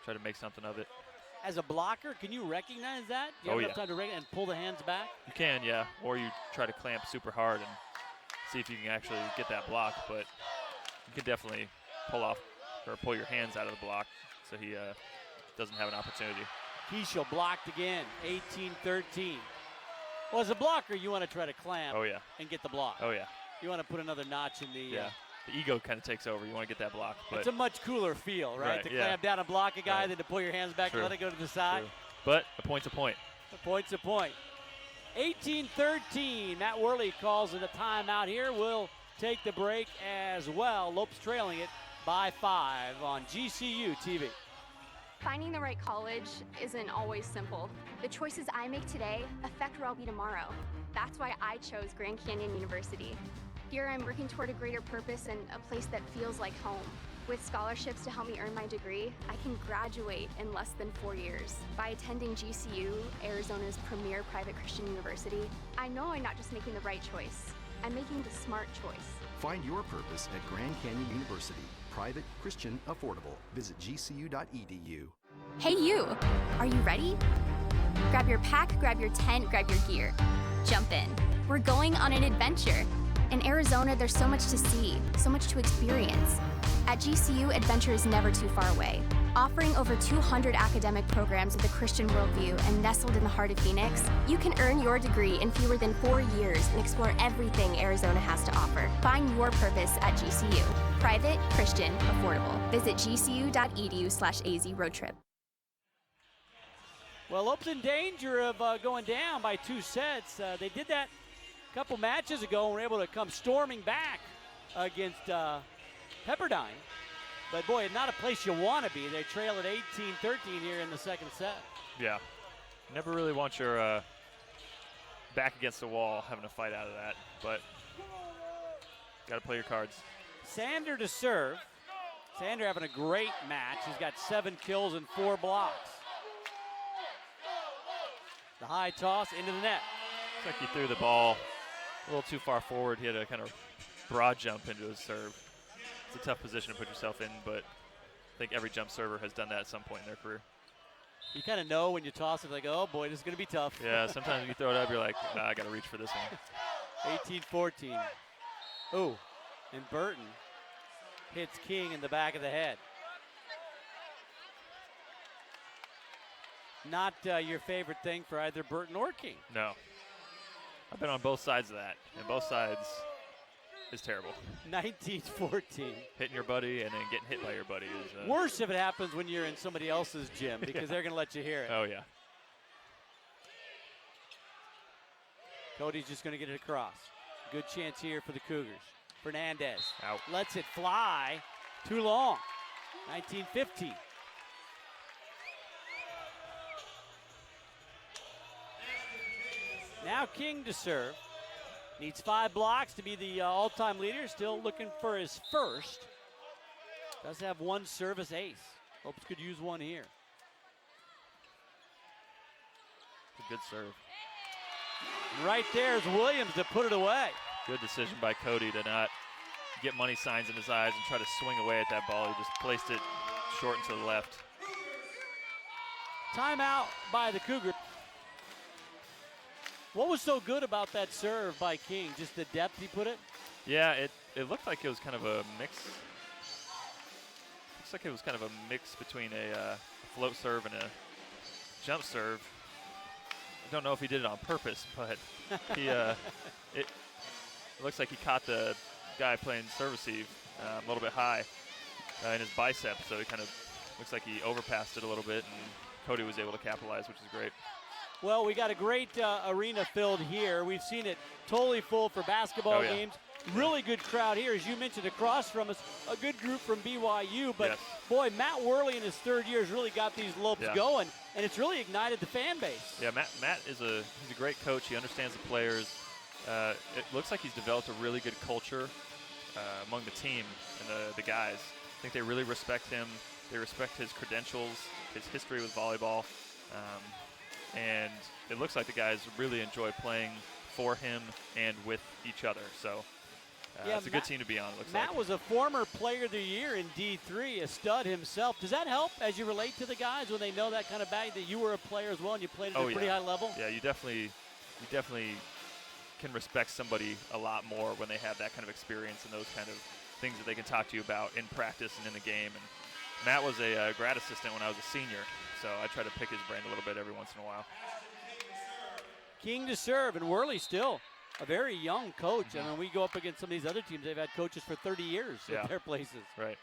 Try to make something of it. As a blocker, can you recognize that? Do you have enough time to recognize and pull the hands back? You can, yeah. Or you try to clamp super hard and see if you can actually get that block. But you can definitely pull your hands out of the block so he doesn't have an opportunity. Keishel blocked again, 18-13. Well, as a blocker, you want to try to clamp and get the block. Oh, yeah. You want to put another notch in the... Yeah. The ego kind of takes over. You want to get that block. But it's a much cooler feel, right? To clamp down and block a guy than to pull your hands back and let it go to the side. True. But a point's a point. A point's a point. 18-13. Matt Worley calls it a timeout here. We'll take the break as well. Lopes trailing it by 5 on GCU TV. Finding the right college isn't always simple. The choices I make today affect where I'll be tomorrow. That's why I chose Grand Canyon University. Here I'm working toward a greater purpose and a place that feels like home. With scholarships to help me earn my degree, I can graduate in less than 4 years. By attending GCU, Arizona's premier private Christian university, I know I'm not just making the right choice, I'm making the smart choice. Find your purpose at Grand Canyon University. Private, Christian, affordable. Visit gcu.edu. Hey you! Are you ready? Grab your pack, grab your tent, grab your gear. Jump in. We're going on an adventure. In Arizona, there's so much to see, so much to experience. At GCU, adventure is never too far away. Offering over 200 academic programs with a Christian worldview and nestled in the heart of Phoenix, you can earn your degree in fewer than 4 years and explore everything Arizona has to offer. Find your purpose at GCU. Private, Christian, affordable. Visit gcu.edu/AZ road trip. Well, Lopes in danger of going down by 2 sets. They did that a couple matches ago and were able to come storming back against Pepperdine. But boy, not a place you want to be. They trail at 18-13 here in the second set. Yeah. Never really want your back against the wall having to fight out of that. But got to play your cards. Sander to serve. Sander having a great match. He's got 7 kills and 4 blocks. The high toss into the net. Looks like he threw the ball a little too far forward. He had a kind of broad jump into his serve. It's a tough position to put yourself in, but I think every jump server has done that at some point in their career. You kind of know when you toss it, like, oh boy, this is going to be tough. Yeah, sometimes when you throw it up, you're like, I got to reach for this one. 18-14. Oh, and Burton hits King in the back of the head. Not your favorite thing for either Burton or King. No. I've been on both sides of that, and both sides is terrible. 19-14. Hitting your buddy and then getting hit by your buddy is worse if it happens when you're in somebody else's gym because they're going to let you hear it. Oh, yeah. Cody's just going to get it across. Good chance here for the Cougars. Fernandez out. Lets it fly. Too long. 19-15. Now King to serve. Needs 5 blocks to be the all-time leader. Still looking for his first. Does have 1 service ace. Hopes could use 1 here. It's a good serve. And right there is Williams to put it away. Good decision by Cody to not get money signs in his eyes and try to swing away at that ball. He just placed it short and to the left. Timeout by the Cougar. What was so good about that serve by King? Just the depth he put it? Yeah, it looked like it was kind of a mix. Looks like it was kind of a mix between a float serve and a jump serve. I don't know if he did it on purpose, but he it looks like he caught the guy playing serve receive a little bit high in his bicep, so it kind of looks like he overpassed it a little bit, and Cody was able to capitalize, which is great. Well, we got a great arena filled here. We've seen it totally full for basketball games. Really good crowd here. As you mentioned, across from us, a good group from BYU. But, boy, Matt Worley in his 3rd year has really got these Lopes going, and it's really ignited the fan base. Yeah, Matt is he's a great coach. He understands the players. It looks like he's developed a really good culture among the team and the guys. I think they really respect him. They respect his credentials, his history with volleyball. And it looks like the guys really enjoy playing for him and with each other. So it's a good team to be on, it looks like. Matt was a former player of the year in D3, a stud himself. Does that help as you relate to the guys when they know that kind of bag that you were a player as well and you played at a pretty high level? Yeah, you definitely can respect somebody a lot more when they have that kind of experience and those kind of things that they can talk to you about in practice and in the game. And Matt was a grad assistant when I was a senior, so I try to pick his brain a little bit every once in a while. King to serve, and Worley still a very young coach. I mean, we go up against some of these other teams, they've had coaches for 30 years at their places. Right.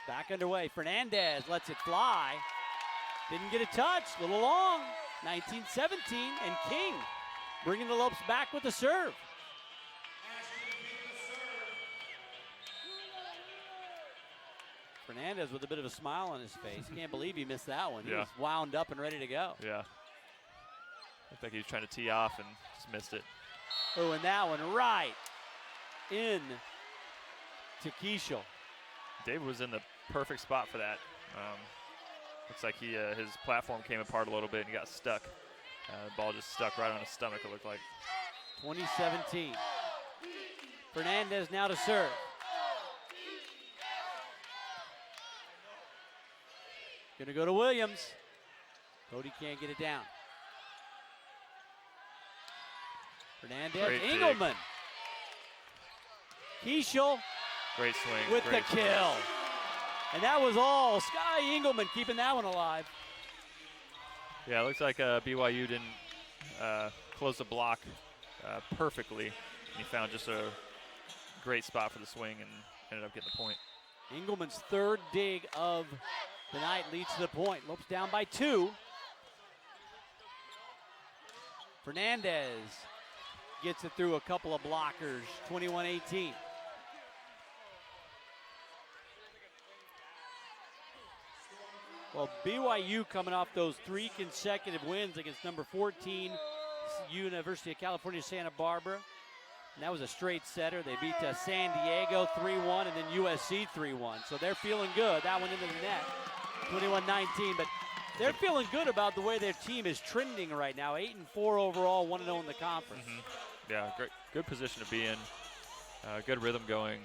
Back underway, Fernandez lets it fly. Didn't get a touch, a little long. 19-17, and King bringing the Lopes back with the serve. Fernandez with a bit of a smile on his face. Can't believe he missed that one. He was wound up and ready to go. Yeah. Looked like he was trying to tee off and just missed it. Oh, and that one right in to Keishel. David was in the perfect spot for that. Looks like his platform came apart a little bit and he got stuck. The ball just stuck right on his stomach, it looked like. 2017. Fernandez now to serve. Gonna go to Williams. Cody can't get it down. Fernandez, Great Engelman. Keishel. Great swing. With the kill. And that was all Sky Engelman keeping that one alive. Yeah, it looks like BYU didn't close the block perfectly. And he found just a great spot for the swing and ended up getting the point. Engelman's 3rd dig of the night leads to the point. Lopes down by 2. Fernandez gets it through a couple of blockers. 21-18. Well, BYU coming off those 3 consecutive wins against number 14, University of California, Santa Barbara. And that was a straight setter. They beat San Diego 3-1 and then USC 3-1. So they're feeling good. That one into the net. 21-19, but they're feeling good about the way their team is trending right now. 8-4 overall, 1-0 in the conference. Yeah, great, good position to be in. Good rhythm going.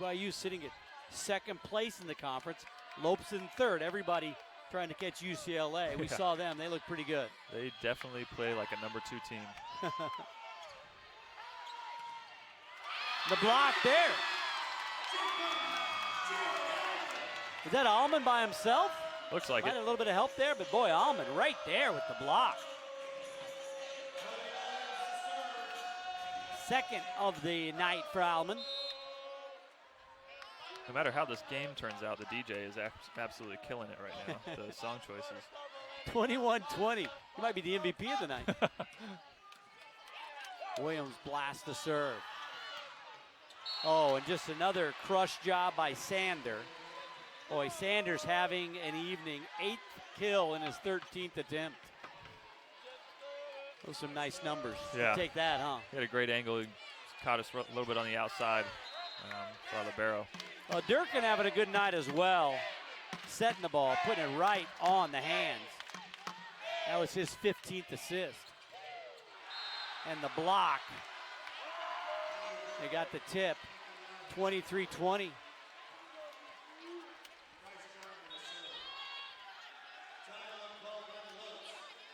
BYU sitting at 2nd place in the conference. Lopes in 3rd. Everybody trying to catch UCLA. We saw them. They look pretty good. They definitely play like a number 2 team. The block there. Is that Allman by himself? Looks like Might it. A little bit of help there, but boy, Allman right there with the block. second of the night for Alman. No matter how this game turns out, the DJ is absolutely killing it right now. The song choices. 21-20. He might be the MVP of the night. Williams blasts the serve. Oh, and just another crush job by Sander. Boy, Sanders having an evening. 8th kill in his 13th attempt. Those are some nice numbers. Yeah. Take that, huh? He had a great angle. He caught us a little bit on the outside for libero. Durkin having a good night as well. Setting the ball, putting it right on the hands. That was his 15th assist. And the block. They got the tip. 23-20.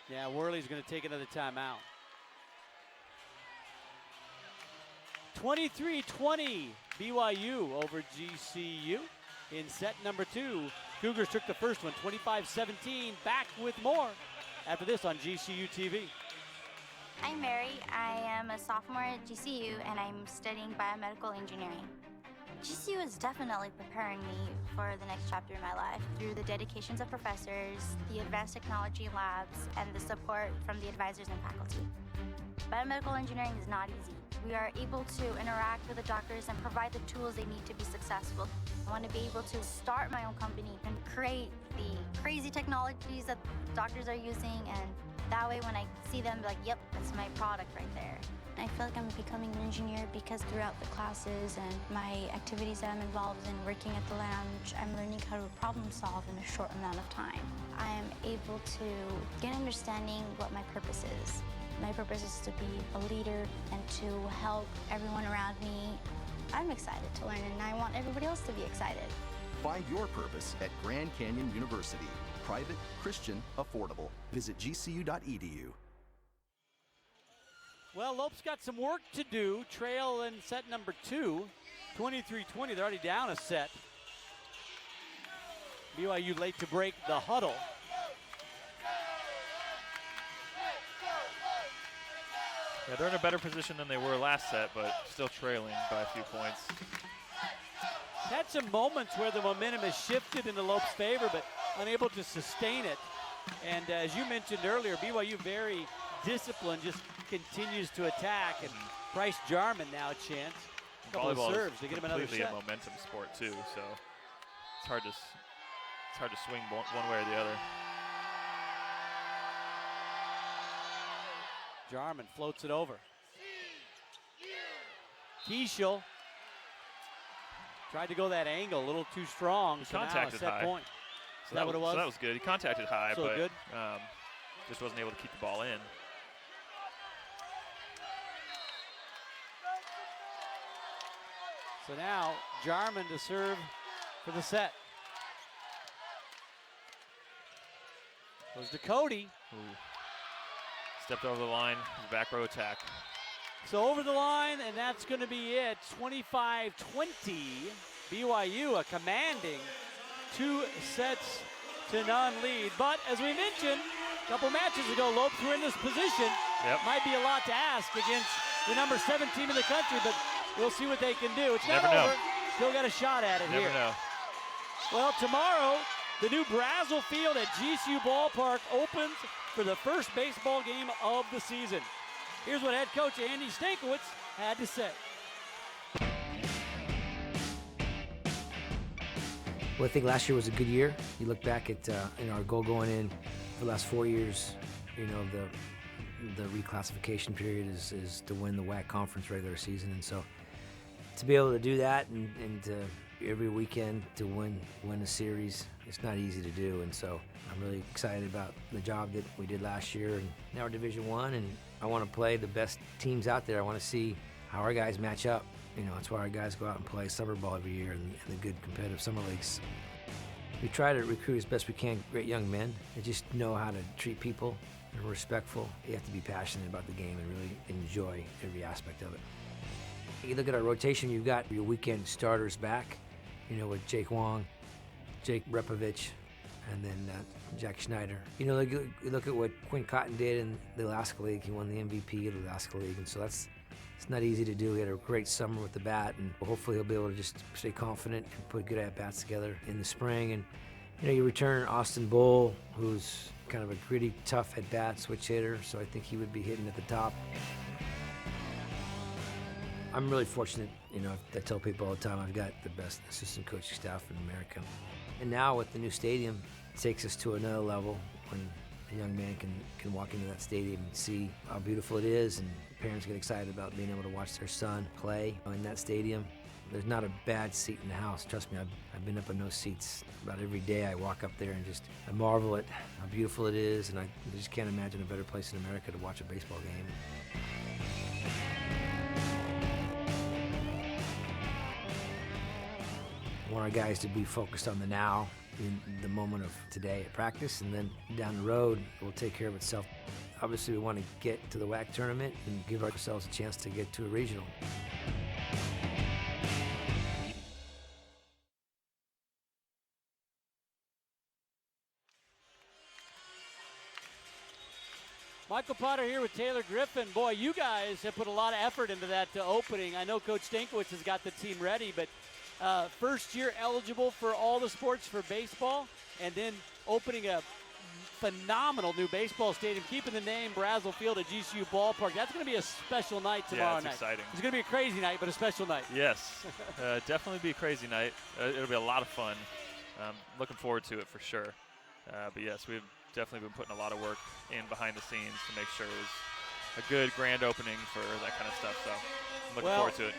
Yeah, Worley's going to take another timeout. 23-20, BYU over GCU in set number 2. Cougars took the first one, 25-17. Back with more after this on GCU TV. I'm Mary. I am a sophomore at GCU, and I'm studying biomedical engineering. GCU is definitely preparing me for the next chapter in my life through the dedications of professors, the advanced technology labs, and the support from the advisors and faculty. Biomedical engineering is not easy. We are able to interact with the doctors and provide the tools they need to be successful. I want to be able to start my own company and create the crazy technologies that doctors are using, and that way when I see them, be like, yep, that's my product right there. I feel like I'm becoming an engineer because throughout the classes and my activities that I'm involved in working at the lounge, I'm learning how to problem solve in a short amount of time. I am able to get an understanding what my purpose is. My purpose is to be a leader and to help everyone around me. I'm excited to learn, and I want everybody else to be excited. Find your purpose at Grand Canyon University. Private, Christian, affordable. Visit gcu.edu. Well, Lope's got some work to do. Trail in set number 2, 23-20. They're already down a set. BYU late to break the huddle. Yeah, they're in a better position than they were last set, but still trailing by a few points. Had some moments where the momentum has shifted in the Lope's favor, but unable to sustain it. And as you mentioned earlier, BYU very disciplined, just continues to attack. And Bryce Jarman now a chance. A couple of serves to get him another set. Completely a momentum sport too, so it's hard to swing one way or the other. Jarman floats it over. Keishel tried to go that angle, a little too strong. He so contacted now a set high. point. So that was good. He contacted high, so but good. Just wasn't able to keep the ball in. So now Jarman to serve for the set. Goes to Cody. Ooh. Stepped over the line, back row attack. So over the line, and that's going to be it. 25-20. BYU a commanding 2-0 lead. But as we mentioned a couple matches ago, Lopes were in this position. Yep. Might be a lot to ask against the number 7 team in the country, but we'll see what they can do. It's not Never know. over. Still got a shot at it Never here. know. Well, tomorrow, the new Brazel Field at GCU Ballpark opens for the first baseball game of the season. Here's what head coach Andy Stankiewicz had to say. Well, I think last year was a good year. You look back at our goal going in for the last 4 years. The reclassification period is to win the WAC conference regular season, and so to be able to do that and to every weekend to win a series, it's not easy to do. And so I'm really excited about the job that we did last year, and now we're Division I, and I want to play the best teams out there. I want to see how our guys match up. That's why our guys go out and play summer ball every year in the good competitive summer leagues. We try to recruit as best we can great young men that just know how to treat people and are respectful. You have to be passionate about the game and really enjoy every aspect of it. You look at our rotation, you've got your weekend starters back, with Jake Wong, Jake Repovich, and then Jack Schneider. You look at what Quinn Cotton did in the Alaska League. He won the MVP of the Alaska League, and so that's It's not easy to do. He had a great summer with the bat, and hopefully he'll be able to just stay confident and put good at-bats together in the spring. And you return Austin Bull, who's kind of a gritty, tough at-bat switch hitter, so I think he would be hitting at the top. I'm really fortunate, I tell people all the time, I've got the best assistant coaching staff in America. And now with the new stadium, it takes us to another level when a young man can walk into that stadium and see how beautiful it is, and parents get excited about being able to watch their son play in that stadium. There's not a bad seat in the house. Trust me, I've been up in those seats about every day. I walk up there and I marvel at how beautiful it is, and I just can't imagine a better place in America to watch a baseball game. I want our guys to be focused on the now, in the moment of today at practice, and then down the road, it will take care of itself. Obviously, we want to get to the WAC tournament and give ourselves a chance to get to a regional. Michael Potter here with Taylor Griffin. Boy, you guys have put a lot of effort into that opening. I know Coach Stankiewicz has got the team ready, but first year eligible for all the sports for baseball, and then opening a phenomenal new baseball stadium, keeping the name Brazel Field at GCU Ballpark. That's going to be a special night tomorrow night. Yeah, it's exciting. It's going to be a crazy night, but a special night. Yes, definitely be a crazy night. It'll be a lot of fun. Looking forward to it for sure. But yes, we've definitely been putting a lot of work in behind the scenes to make sure it was a good grand opening for that kind of stuff. So I'm looking forward to it.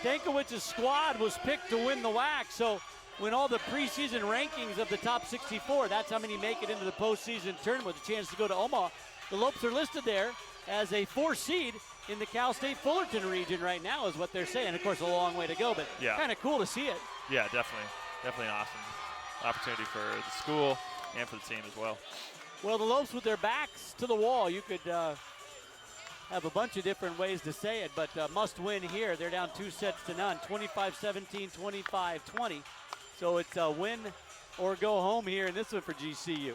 Stankiewicz's squad was picked to win the WAC, so when all the preseason rankings of the top 64, that's how many make it into the postseason tournament with a chance to go to Omaha. The Lopes are listed there as a 4 seed in the Cal State Fullerton region right now is what they're saying. Of course, a long way to go, but kind of cool to see it. Yeah, definitely. Definitely an awesome opportunity for the school and for the team as well. Well, the Lopes with their backs to the wall, you could have a bunch of different ways to say it, but must win here. They're down 2-0, 25-17, 25-20. So it's a win or go home here in this one for GCU.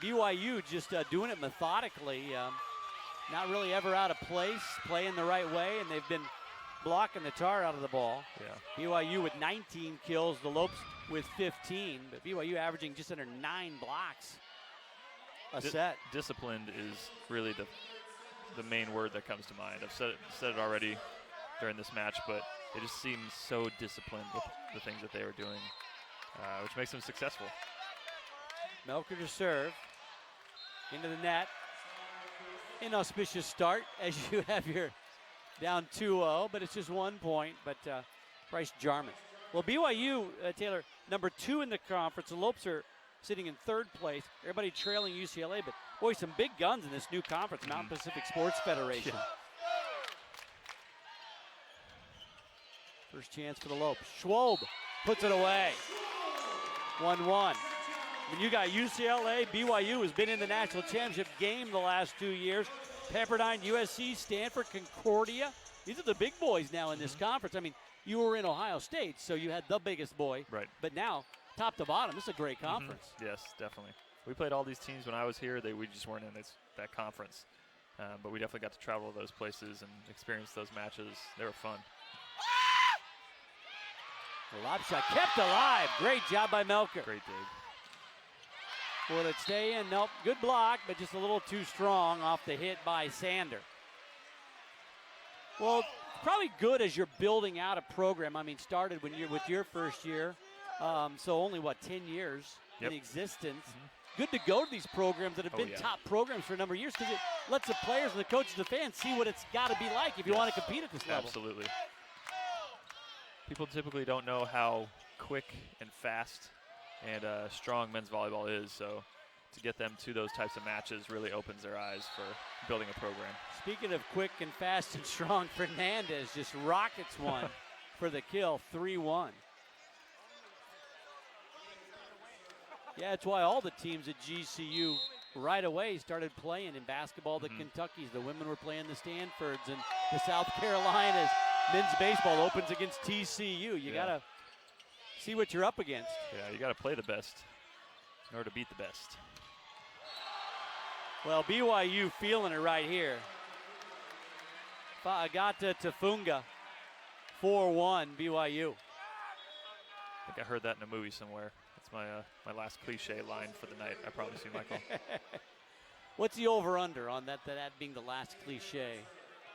BYU just doing it methodically, not really ever out of place, playing the right way, and they've been blocking the tar out of the ball. Yeah. BYU with 19 kills, the Lopes with 15, but BYU averaging just under 9 blocks a set. Disciplined is really the main word that comes to mind. I've said it already during this match, but they just seem so disciplined with the things that they were doing, which makes them successful. Melker to serve into the net. Inauspicious start as you have your down 2-0, but it's just 1 point. But Bryce Jarman. Well, BYU, Taylor, number 2 in the conference. The Lopes are sitting in 3rd place. Everybody trailing UCLA, but boy, some big guns in this new conference, Mountain Pacific Sports Federation. Yeah. First chance for the Lopes. Schwab puts it away. 1-1. And you got UCLA, BYU has been in the national championship game the last 2 years. Pepperdine, USC, Stanford, Concordia. These are the big boys now in this conference. I mean, you were in Ohio State, so you had the biggest boy. Right. But now, top to bottom, this is a great conference. Yes, definitely. We played all these teams when I was here. We just weren't in that conference. But we definitely got to travel to those places and experience those matches. They were fun. The lob shot kept alive. Great job by Melker. Great dig. Will it stay in? Nope. Good block, but just a little too strong off the hit by Sander. Well, probably good as you're building out a program. I mean, started when you're with your first year, so only 10 years in existence. Good to go to these programs that have been top programs for a number of years because it lets the players and the coaches and the fans see what it's got to be like if you want to compete at this level. Absolutely. People typically don't know how quick and fast and strong men's volleyball is, so to get them to those types of matches really opens their eyes for building a program. Speaking of quick and fast and strong, Fernandez just rockets one for the kill, 3-1. Yeah, that's why all the teams at GCU right away started playing in basketball. The Kentuckys, the women were playing the Stanfords, and the South Carolinas. Men's baseball opens against TCU. You got to see what you're up against. Yeah, you got to play the best in order to beat the best. Well, BYU feeling it right here. Agata Tafunga, 4-1 BYU. I think I heard that in a movie somewhere. That's my last cliche line for the night. I promise you, Michael. What's the over/under on that being the last cliche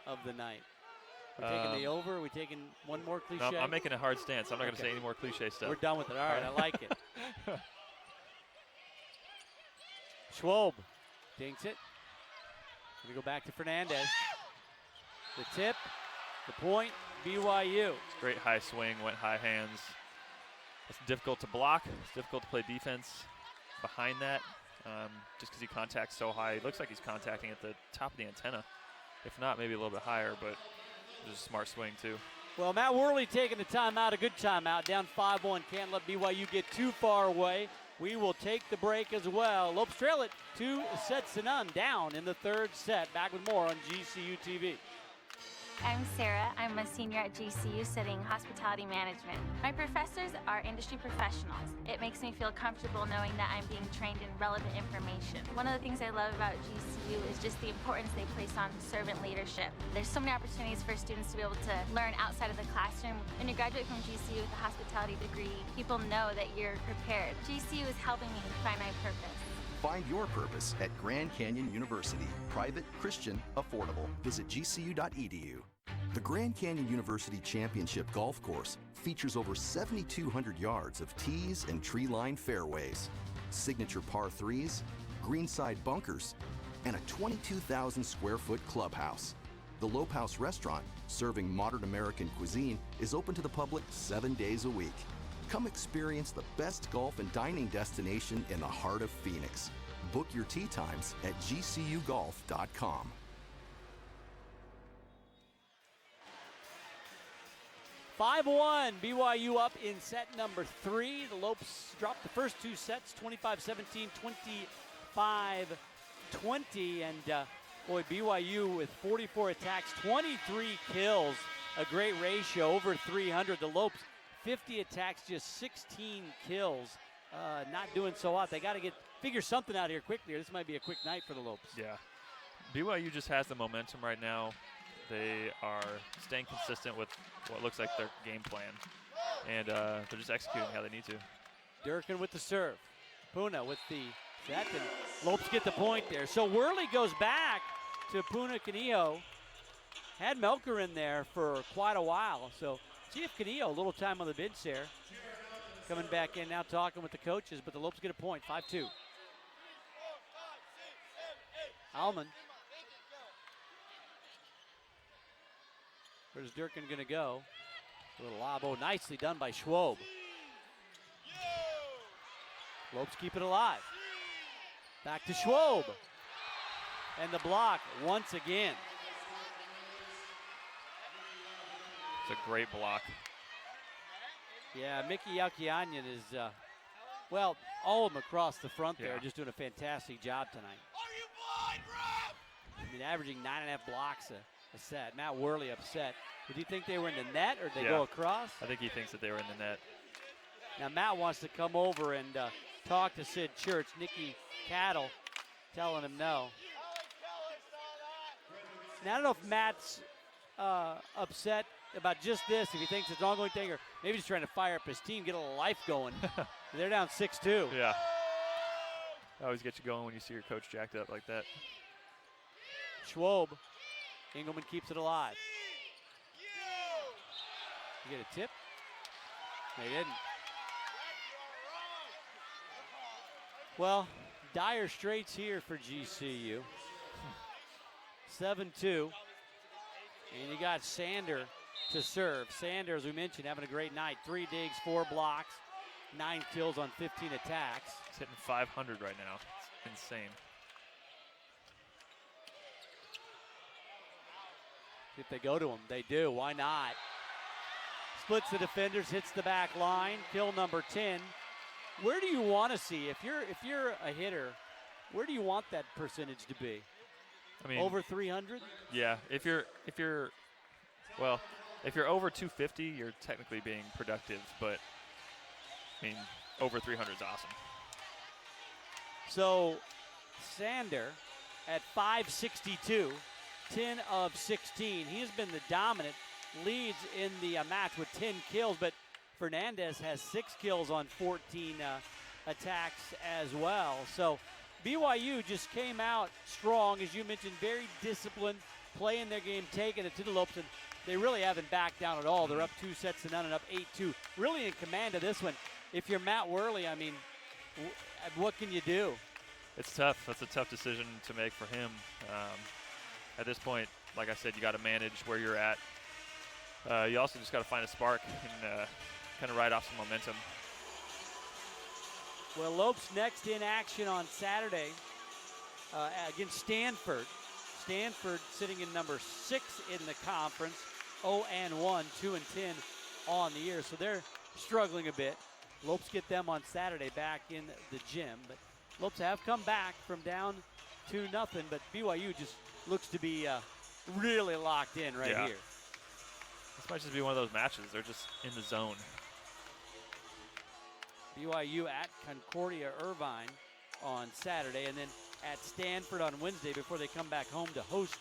of the night? We're taking the over. Are we taking one more cliche? No, I'm making a hard stance. I'm not going to say any more cliche stuff. We're done with it. All right, I like it. Schwab dinks it. We go back to Fernandez. The tip, the point, BYU. Great high swing, went high hands. It's difficult to block. It's difficult to play defense behind that, just because he contacts so high. It looks like he's contacting at the top of the antenna. If not, maybe a little bit higher, but just a smart swing too. Well, Matt Worley taking the timeout, a good timeout, down 5-1. Can't let BYU get too far away. We will take the break as well. Lopes trail it 2-0 down in the third set. Back with more on GCU TV. I'm Sarah. I'm a senior at GCU studying hospitality management. My professors are industry professionals. It makes me feel comfortable knowing that I'm being trained in relevant information. One of the things I love about GCU is just the importance they place on servant leadership. There's so many opportunities for students to be able to learn outside of the classroom. When you graduate from GCU with a hospitality degree, people know that you're prepared. GCU is helping me find my purpose. Find your purpose at Grand Canyon University. Private, Christian, affordable. Visit gcu.edu. The Grand Canyon University Championship Golf Course features over 7,200 yards of tees and tree-lined fairways, signature par 3s, greenside bunkers, and a 22,000 square foot clubhouse. The Lope House restaurant, serving modern American cuisine, is open to the public 7 days a week. Come experience the best golf and dining destination in the heart of Phoenix. Book your tee times at gcugolf.com. 5-1, BYU up in set number 3. The Lopes dropped the first two sets, 25-17, 25-20. And boy, BYU with 44 attacks, 23 kills, a great ratio, over 300. The Lopes, 50 attacks, just 16 kills. Not doing so hot. They got to figure something out here quickly, or this might be a quick night for the Lopes. Yeah. BYU just has the momentum right now. They are staying consistent with what looks like their game plan, and they're just executing how they need to. Durkin with the serve. Puna with the set, and Lopes get the point there. So Worley goes back to Puna Canillo. Had Melker in there for quite a while, so see if Canillo, a little time on the bench there. Coming back in now, talking with the coaches, but the Lopes get a point, 5-2. Alman. Where's Durkin going to go? A little lob. Oh, nicely done by Schwab. Lopes keep it alive. Back to Schwab. And the block once again. It's a great block. Yeah, Mickey Yaukianyan is, well, all of them across the front there are just doing a fantastic job tonight. I mean, averaging 9.5 blocks a set. Matt Worley upset. Did you think they were in the net, or did they go across? I think he thinks that they were in the net. Now Matt wants to come over and talk to Sid Church. Nikki Cattle telling him no. Now I don't know if Matt's upset about just this, if he thinks it's an ongoing thing, or maybe he's trying to fire up his team, get a little life going. They're down 6-2. Yeah. Always get you going when you see your coach jacked up like that. Schwab. Engelman keeps it alive. You get a tip? They didn't. Well, dire straits here for GCU. 7-2. And you got Sander to serve. Sander, as we mentioned, having a great night. 3 digs, 4 blocks, 9 kills on 15 attacks. He's hitting 500 right now. It's insane. If they go to him, they do. Why not? Splits the defenders, hits the back line. Kill number 10. Where do you want to see, if you're a hitter, where do you want that percentage to be? I mean, over 300? Yeah, if you're over 250, you're technically being productive, but I mean, over 300 is awesome. So Sander at 562, 10 of 16. He has been the dominant, leads in the match with 10 kills, but Fernandez has 6 kills on 14 attacks as well. So BYU just came out strong, as you mentioned, very disciplined, playing their game, taking it to the Lopes, and they really haven't backed down at all. They're up 2-0 and up 8-2. Really in command of this one. If you're Matt Worley, I mean, what can you do? It's tough. That's a tough decision to make for him. At this point, like I said, you got to manage where you're at. You also just got to find a spark and kind of ride off some momentum. Well, Lopes next in action on Saturday against Stanford. Stanford sitting in number 6 in the conference, 0-1, 2-10 on the year. So they're struggling a bit. Lopes get them on Saturday back in the gym. But Lopes have come back from down 2-0, but BYU just looks to be really locked in right here. This might just be one of those matches. They're just in the zone. BYU at Concordia Irvine on Saturday, and then at Stanford on Wednesday before they come back home to host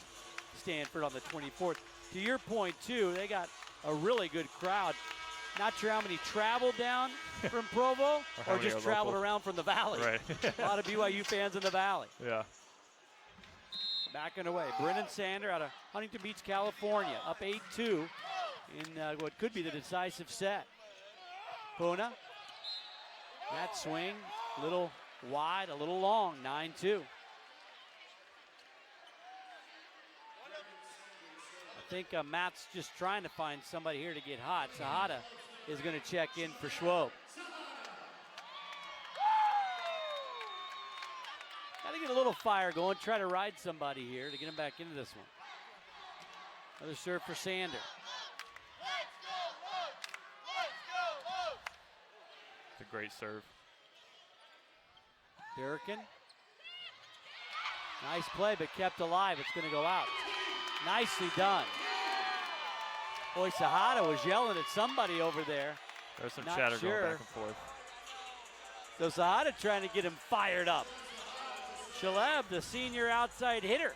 Stanford on the 24th. To your point, too, they got a really good crowd. Not sure how many traveled down from Provo or just traveled around from the Valley. Right. A lot of BYU fans in the Valley. Yeah. Back underway. Brennan Sander out of Huntington Beach, California, up 8-2 in what could be the decisive set. Puna. That swing, a little wide, a little long, 9-2. I think Matt's just trying to find somebody here to get hot. Sahada is going to check in for Schwob. Got to get a little fire going, try to ride somebody here to get him back into this one. Another serve for Sander. It's a great serve. Durkin. Nice play, but kept alive. It's going to go out. Nicely done. Boy, Sahada was yelling at somebody over there. There's some chatter going back and forth. So Sahada trying to get him fired up. Shaleb, the senior outside hitter,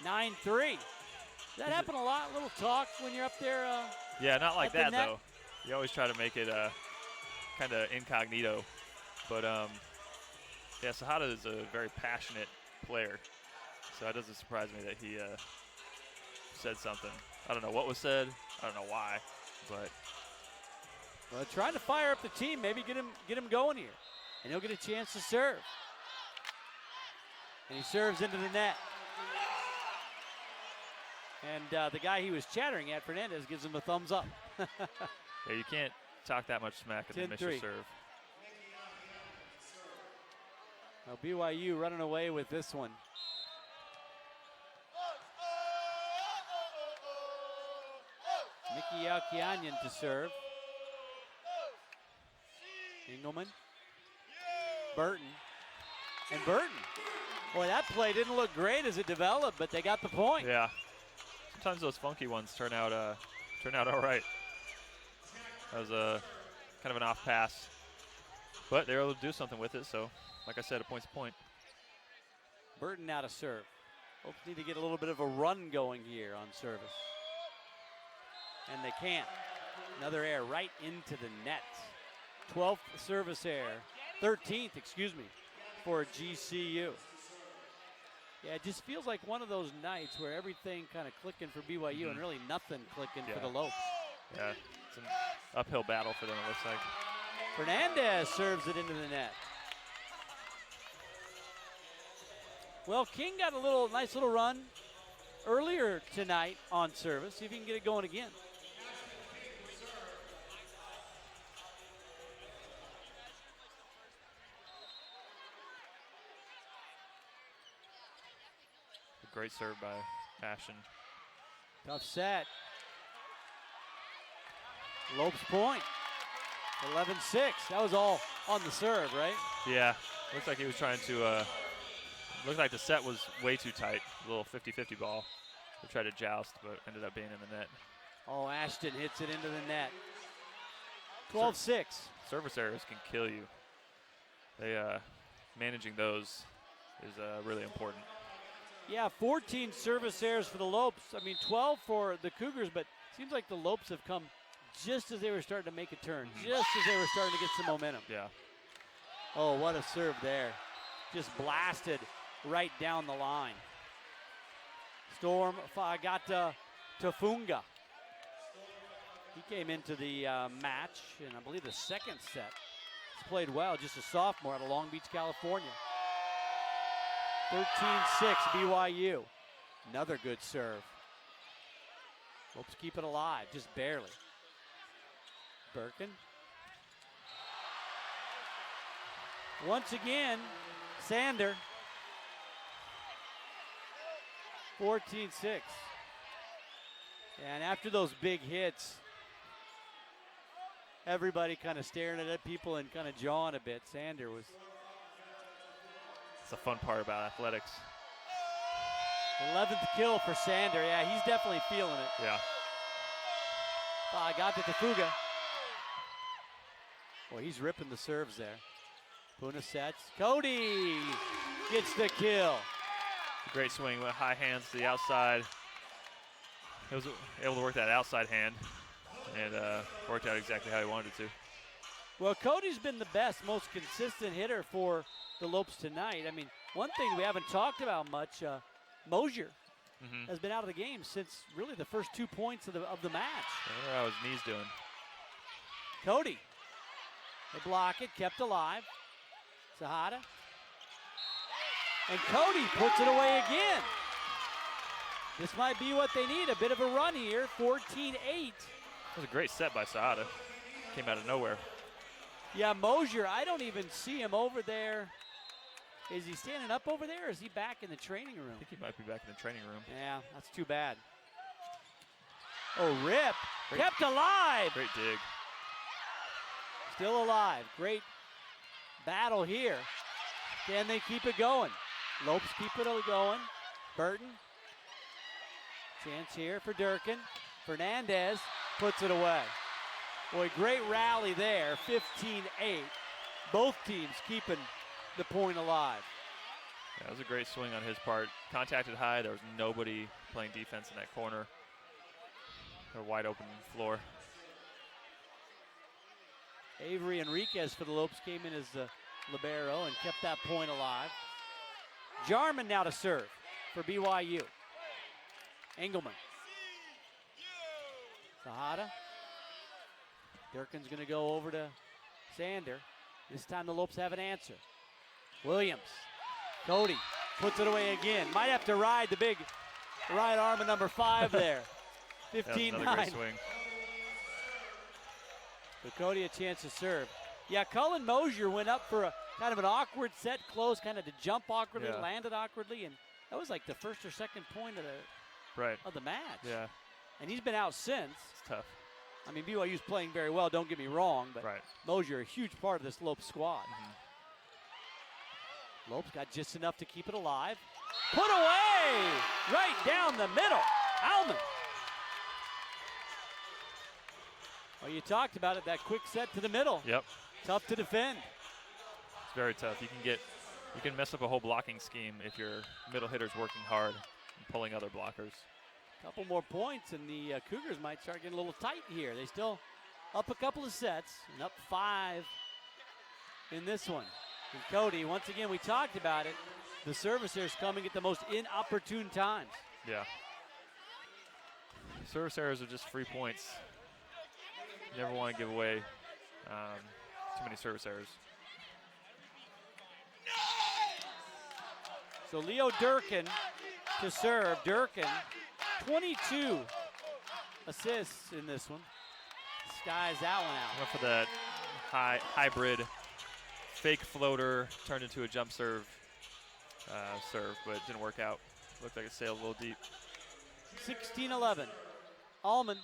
9-3. Does that happen a lot? Little talk when you're up there? Yeah, not like that, though. You always try to make it kind of incognito. But, yeah, Sahada is a very passionate player. So it doesn't surprise me that he said something. I don't know what was said. I don't know why. But well, trying to fire up the team, maybe get him going here. And he'll get a chance to serve. And he serves into the net. And the guy he was chattering at, Fernandez, gives him a thumbs up. Yeah, you can't talk that much smack and then miss your serve. Now BYU running away with this one. Mickey Alkianian to serve. Engelman. Burton. And Burton. Boy, that play didn't look great as it developed, but they got the point. Yeah. Sometimes those funky ones turn out all right. That was a kind of an off pass, but they were able to do something with it. So, like I said, a point's a point. Burton now to serve. Hopes need to get a little bit of a run going here on service. And they can't. Another error right into the net. 12th service error. 13th, excuse me, for GCU. Yeah, it just feels like one of those nights where everything kind of clicking for BYU and really nothing clicking for the Lopes. Yeah, it's an uphill battle for them, it looks like. Fernandez serves it into the net. Well, King got a nice little run earlier tonight on service. See if he can get it going again. Great serve by Ashton. Tough set. Lopes point. 11-6. That was all on the serve, right? Yeah. Looks like he was trying to, looked like the set was way too tight. A little 50-50 ball. They tried to joust, but ended up being in the net. Oh, Ashton hits it into the net. 12-6. Service errors can kill you. They managing those is really important. Yeah, 14 service errors for the Lopes. I mean, 12 for the Cougars, but seems like the Lopes have come just as they were starting to make a turn, just as they were starting to get some momentum. Yeah. Oh, what a serve there. Just blasted right down the line. Storm got Tafunga. He came into the match in, I believe, the second set. He's played well, just a sophomore out of Long Beach, California. 13-6 BYU. Another good serve. Lopes keep it alive, just barely. Birkin. Once again, Sander. 14-6. And after those big hits, everybody kind of staring at people and kind of jawing a bit. Sander was. It's the fun part about athletics. 11th kill for Sander. Yeah, he's definitely feeling it. Yeah. Got to Tafuga. Boy, he's ripping the serves there. Puna sets. Cody gets the kill. Great swing with high hands to the outside. He was able to work that outside hand and worked out exactly how he wanted it to. Well, Cody's been the best, most consistent hitter for the Lopes tonight. I mean, one thing we haven't talked about much, Mosier has been out of the game since really the first 2 points of the match. I wonder how his knee's doing. Cody. They block it, kept alive. Sahada. And Cody puts it away again. This might be what they need, a bit of a run here, 14-8. It was a great set by Sahada. Came out of nowhere. Yeah, Mosier, I don't even see him over there. Is he standing up over there, or is he back in the training room? I think he might be back in the training room. Yeah, that's too bad. Oh, rip. Kept alive. Great dig. Still alive. Great battle here. Can they keep it going? Lopes keep it going. Burton. Chance here for Durkin. Fernandez puts it away. Boy, great rally there, 15-8. Both teams keeping the point alive. Yeah, that was a great swing on his part. Contacted high, there was nobody playing defense in that corner. A wide open floor. Avery Enriquez for the Lopes came in as the libero and kept that point alive. Jarman now to serve for BYU. Engelman. Sahada. Durkin's going to go over to Sander. This time the Lopes have an answer. Williams. Cody puts it away again. Might have to ride the big right arm of number 5 there. 15-9. Another great swing. So Cody a chance to serve. Yeah, Cullen Mosier went up for a kind of an awkward set, close, kind of to jump awkwardly, landed awkwardly, and that was like the first or second point of the match. Yeah. And he's been out since. It's tough. I mean, BYU's playing very well, don't get me wrong, but Mosier, a huge part of this Lopes squad. Lopes got just enough to keep it alive. Put away! Right down the middle. Alman. Well, you talked about it, that quick set to the middle. Yep. Tough to defend. It's very tough. You can mess up a whole blocking scheme if your middle hitter's working hard and pulling other blockers. Couple more points and the Cougars might start getting a little tight here. They still up a couple of sets and up 5 in this one. And Cody, once again, we talked about it. The service errors coming at the most inopportune times. Yeah. Service errors are just free points. You never want to give away too many service errors. So Leo Durkin to serve. Durkin, 22 assists in this one. Skies that one out. Went for that hybrid fake floater turned into a jump serve, but it didn't work out. Looked like it sailed a little deep. 16-11. Allman.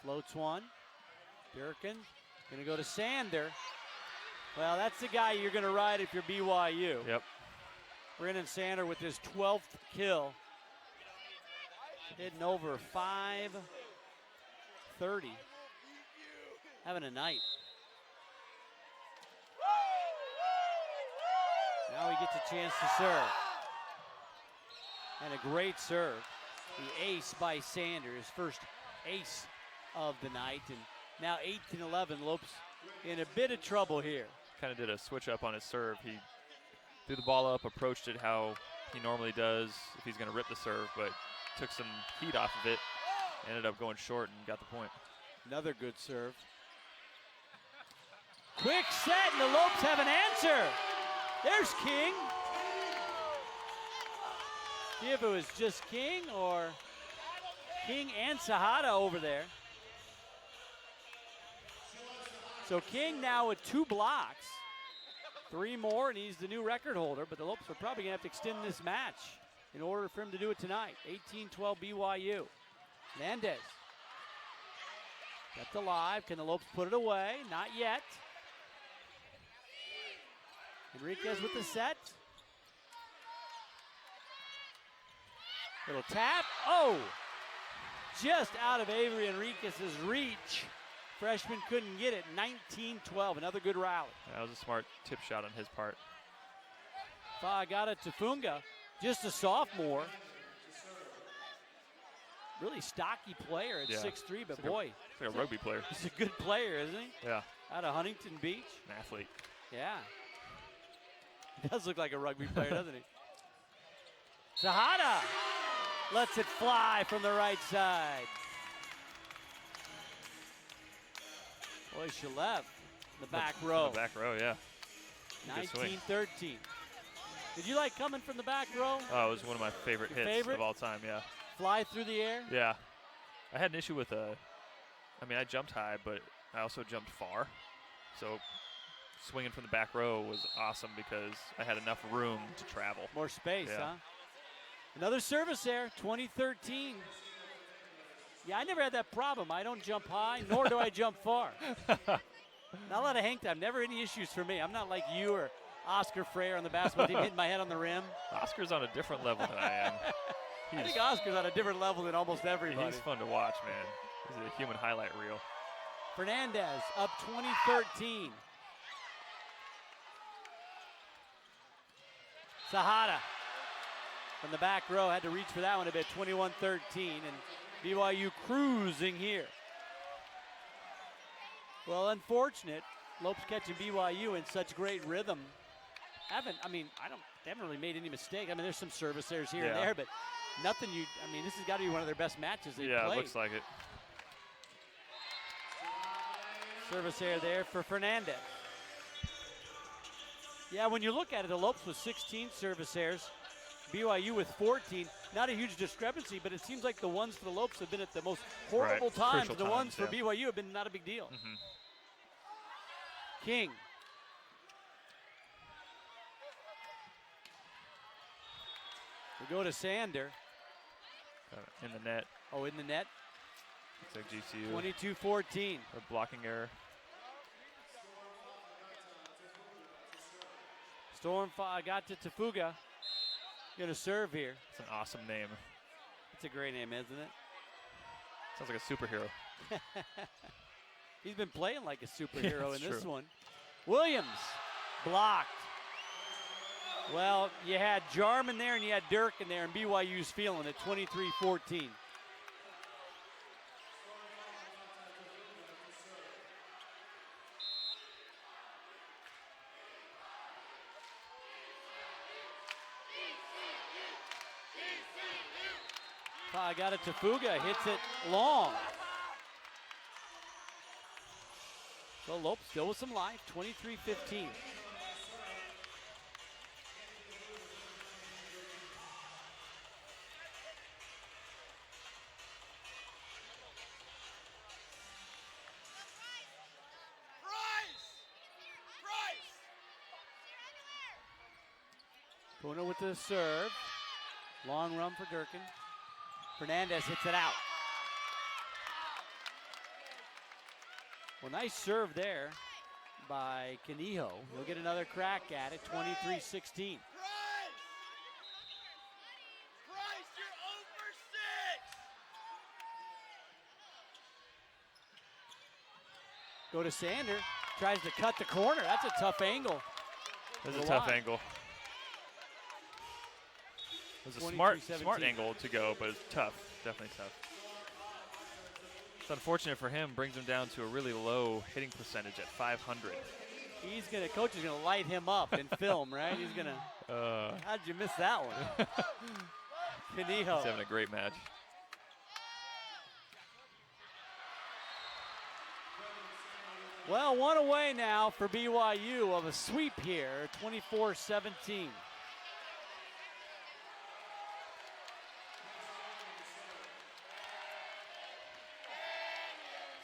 Floats one. Durkin gonna go to Sander. Well, that's the guy you're gonna ride if you're BYU. Yep. Brennan Sander with his 12th kill. Hitting over 530. Having a night. Now he gets a chance to serve. And a great serve. The ace by Sanders, first ace of the night. And now 18-11, Lopes in a bit of trouble here. Kind of did a switch up on his serve. He threw the ball up, approached it how he normally does if he's going to rip the serve, but took some heat off of it, ended up going short and got the point. Another good serve. Quick set, and the Lopes have an answer. There's King. See if it was just King or King and Sahada over there. So King now with 2 blocks. 3 more, and he's the new record holder, but the Lopes are probably going to have to extend this match in order for him to do it tonight. 18-12 BYU. Hernandez. Kept alive. Can the Lopes put it away? Not yet. Enriquez with the set. Little tap. Oh! Just out of Avery Enriquez's reach. Freshman couldn't get it. 19-12. Another good rally. That was a smart tip shot on his part. Got it to Funga. Just a sophomore. Really stocky player at 6'3", but boy. He's like a rugby player. He's a good player, isn't he? Yeah. Out of Huntington Beach. An athlete. Yeah. He does look like a rugby player, doesn't he? Sahada lets it fly from the right side. Boy, Shalev, the back row. The back row, yeah. 19-13. Did you like coming from the back row? Oh, it was one of my favorite hits of all time, yeah. Fly through the air? Yeah. I had an issue with I jumped high, but I also jumped far. So swinging from the back row was awesome because I had enough room to travel. More space, huh? Another service there, 2013. Yeah, I never had that problem. I don't jump high, nor do I jump far. Not a lot of hang time. Never any issues for me. I'm not like you or Oscar Freire on the basketball team hitting my head on the rim. Oscar's on a different level than I am. I think Oscar's on a different level than almost everybody. He's fun to watch, man. He's a human highlight reel. Fernandez up 2013. Sahada from the back row had to reach for that one a bit. 21-13, and BYU cruising here. Well, unfortunate. Lopes catching BYU in such great rhythm. They haven't really made any mistake. I mean, there's some service errors here and there, but nothing this has got to be one of their best matches they've played. Yeah, it looks like it. Service error there for Fernandez. Yeah, when you look at it, the Lopes with 16 service errors, BYU with 14. Not a huge discrepancy, but it seems like the ones for the Lopes have been at the most horrible times. Crucial the ones for yeah. BYU have been not a big deal. Mm-hmm. King. We go to Sander. In the net. Oh, in the net. Looks like GCU. 22-14. A blocking error. Storm got to Tafuga. Gonna serve here. It's an awesome name. It's a great name, isn't it? Sounds like a superhero. He's been playing like a superhero in this true. one. Williams blocked. Well, you had Jarman there and you had Dirk in there, and BYU's feeling it. 23-14. Got it to Fuga, hits it long. So Lopes still with some life, 23-15. Puna with the serve. Long run for Durkin. Fernandez hits it out. Well, nice serve there by Canijo. He'll get another crack at it, 23-16. Go to Sander, tries to cut the corner. That's a tough angle. That's a tough angle. It was a smart angle to go, but it's tough. Definitely tough. It's unfortunate for him. Brings him down to a really low hitting percentage at 500. Coach is gonna light him up in film, right? He's gonna. How'd you miss that one? Canijo. He's having a great match. Well, one away now for BYU of a sweep here, 24-17.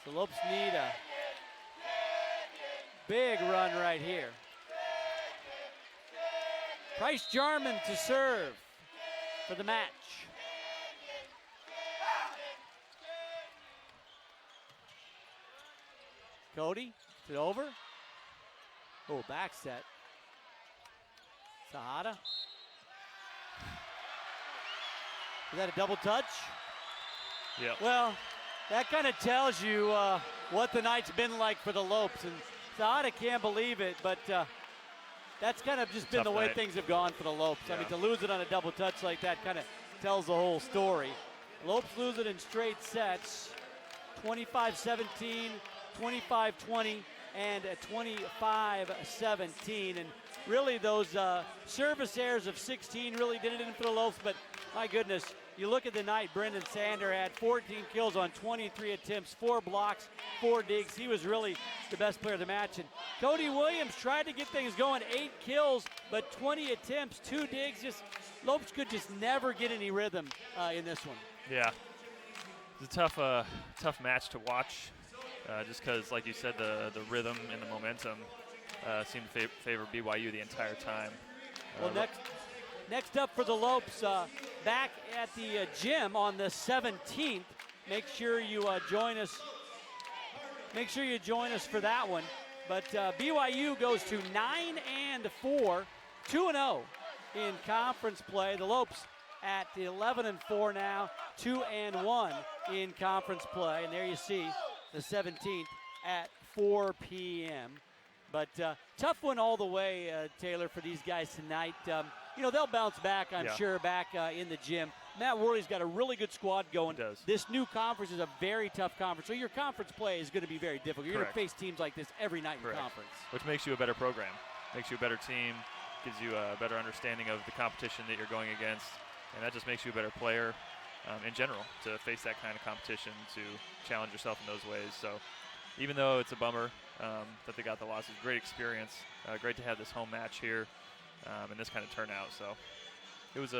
The Lopes need a big run right here. Bryce Jarman to serve for the match. Cody, is it over? Oh, back set. Sahada. Is that a double touch? Yeah. Well, that kind of tells you what the night's been like for the Lopes. And Sahada can't believe it, but that's kind of just been the way things have gone for the Lopes. Yeah. I mean, to lose it on a double touch like that kind of tells the whole story. Lopes lose it in straight sets, 25-17, 25-20, and 25-17. And really those service errors of 16 really did it in for the Lopes, but my goodness, you look at the night, Brendan Sander had 14 kills on 23 attempts, 4 blocks, 4 digs. He was really the best player of the match. And Cody Williams tried to get things going, 8 kills, but 20 attempts, 2 digs. Just Lopes could just never get any rhythm in this one. Yeah, it's a tough match to watch, just because, like you said, the rhythm and the momentum seemed to favor BYU the entire time. Well, next up for the Lopes, back at the gym on the 17th. Make sure you join us. Make sure you join us for that one. But BYU goes to 9-4, 2-0 in conference play. The Lopes at 11-4 now, 2-1 in conference play. And there you see the 17th at 4 p.m. But tough one all the way, Taylor, for these guys tonight. They'll bounce back, I'm sure, back in the gym. Matt Worley's got a really good squad going. He does. This new conference is a very tough conference, so your conference play is going to be very difficult. You're going to face teams like this every night in conference. Which makes you a better program, makes you a better team, gives you a better understanding of the competition that you're going against, and that just makes you a better player in general to face that kind of competition, to challenge yourself in those ways. So even though it's a bummer that they got the loss, it's a great experience. Great to have this home match here and this kind of turnout. So it was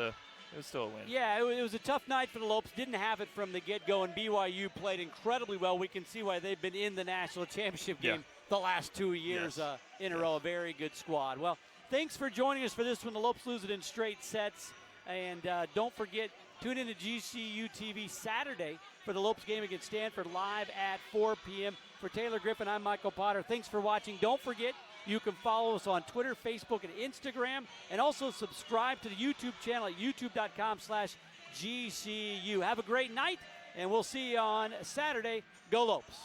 still a win. Yeah, it was a tough night for the Lopes. Didn't have it from the get-go, and BYU played incredibly well. We can see why they've been in the national championship game the last 2 years in a row. A very good squad. Well, thanks for joining us for this one. The Lopes lose it in straight sets. And don't forget, tune in to GCU TV Saturday for the Lopes game against Stanford live at 4 p.m. For Taylor Griffin, I'm Michael Potter. Thanks for watching. Don't forget, you can follow us on Twitter, Facebook, and Instagram, and also subscribe to the YouTube channel at youtube.com/GCU. Have a great night, and we'll see you on Saturday. Go Lopes.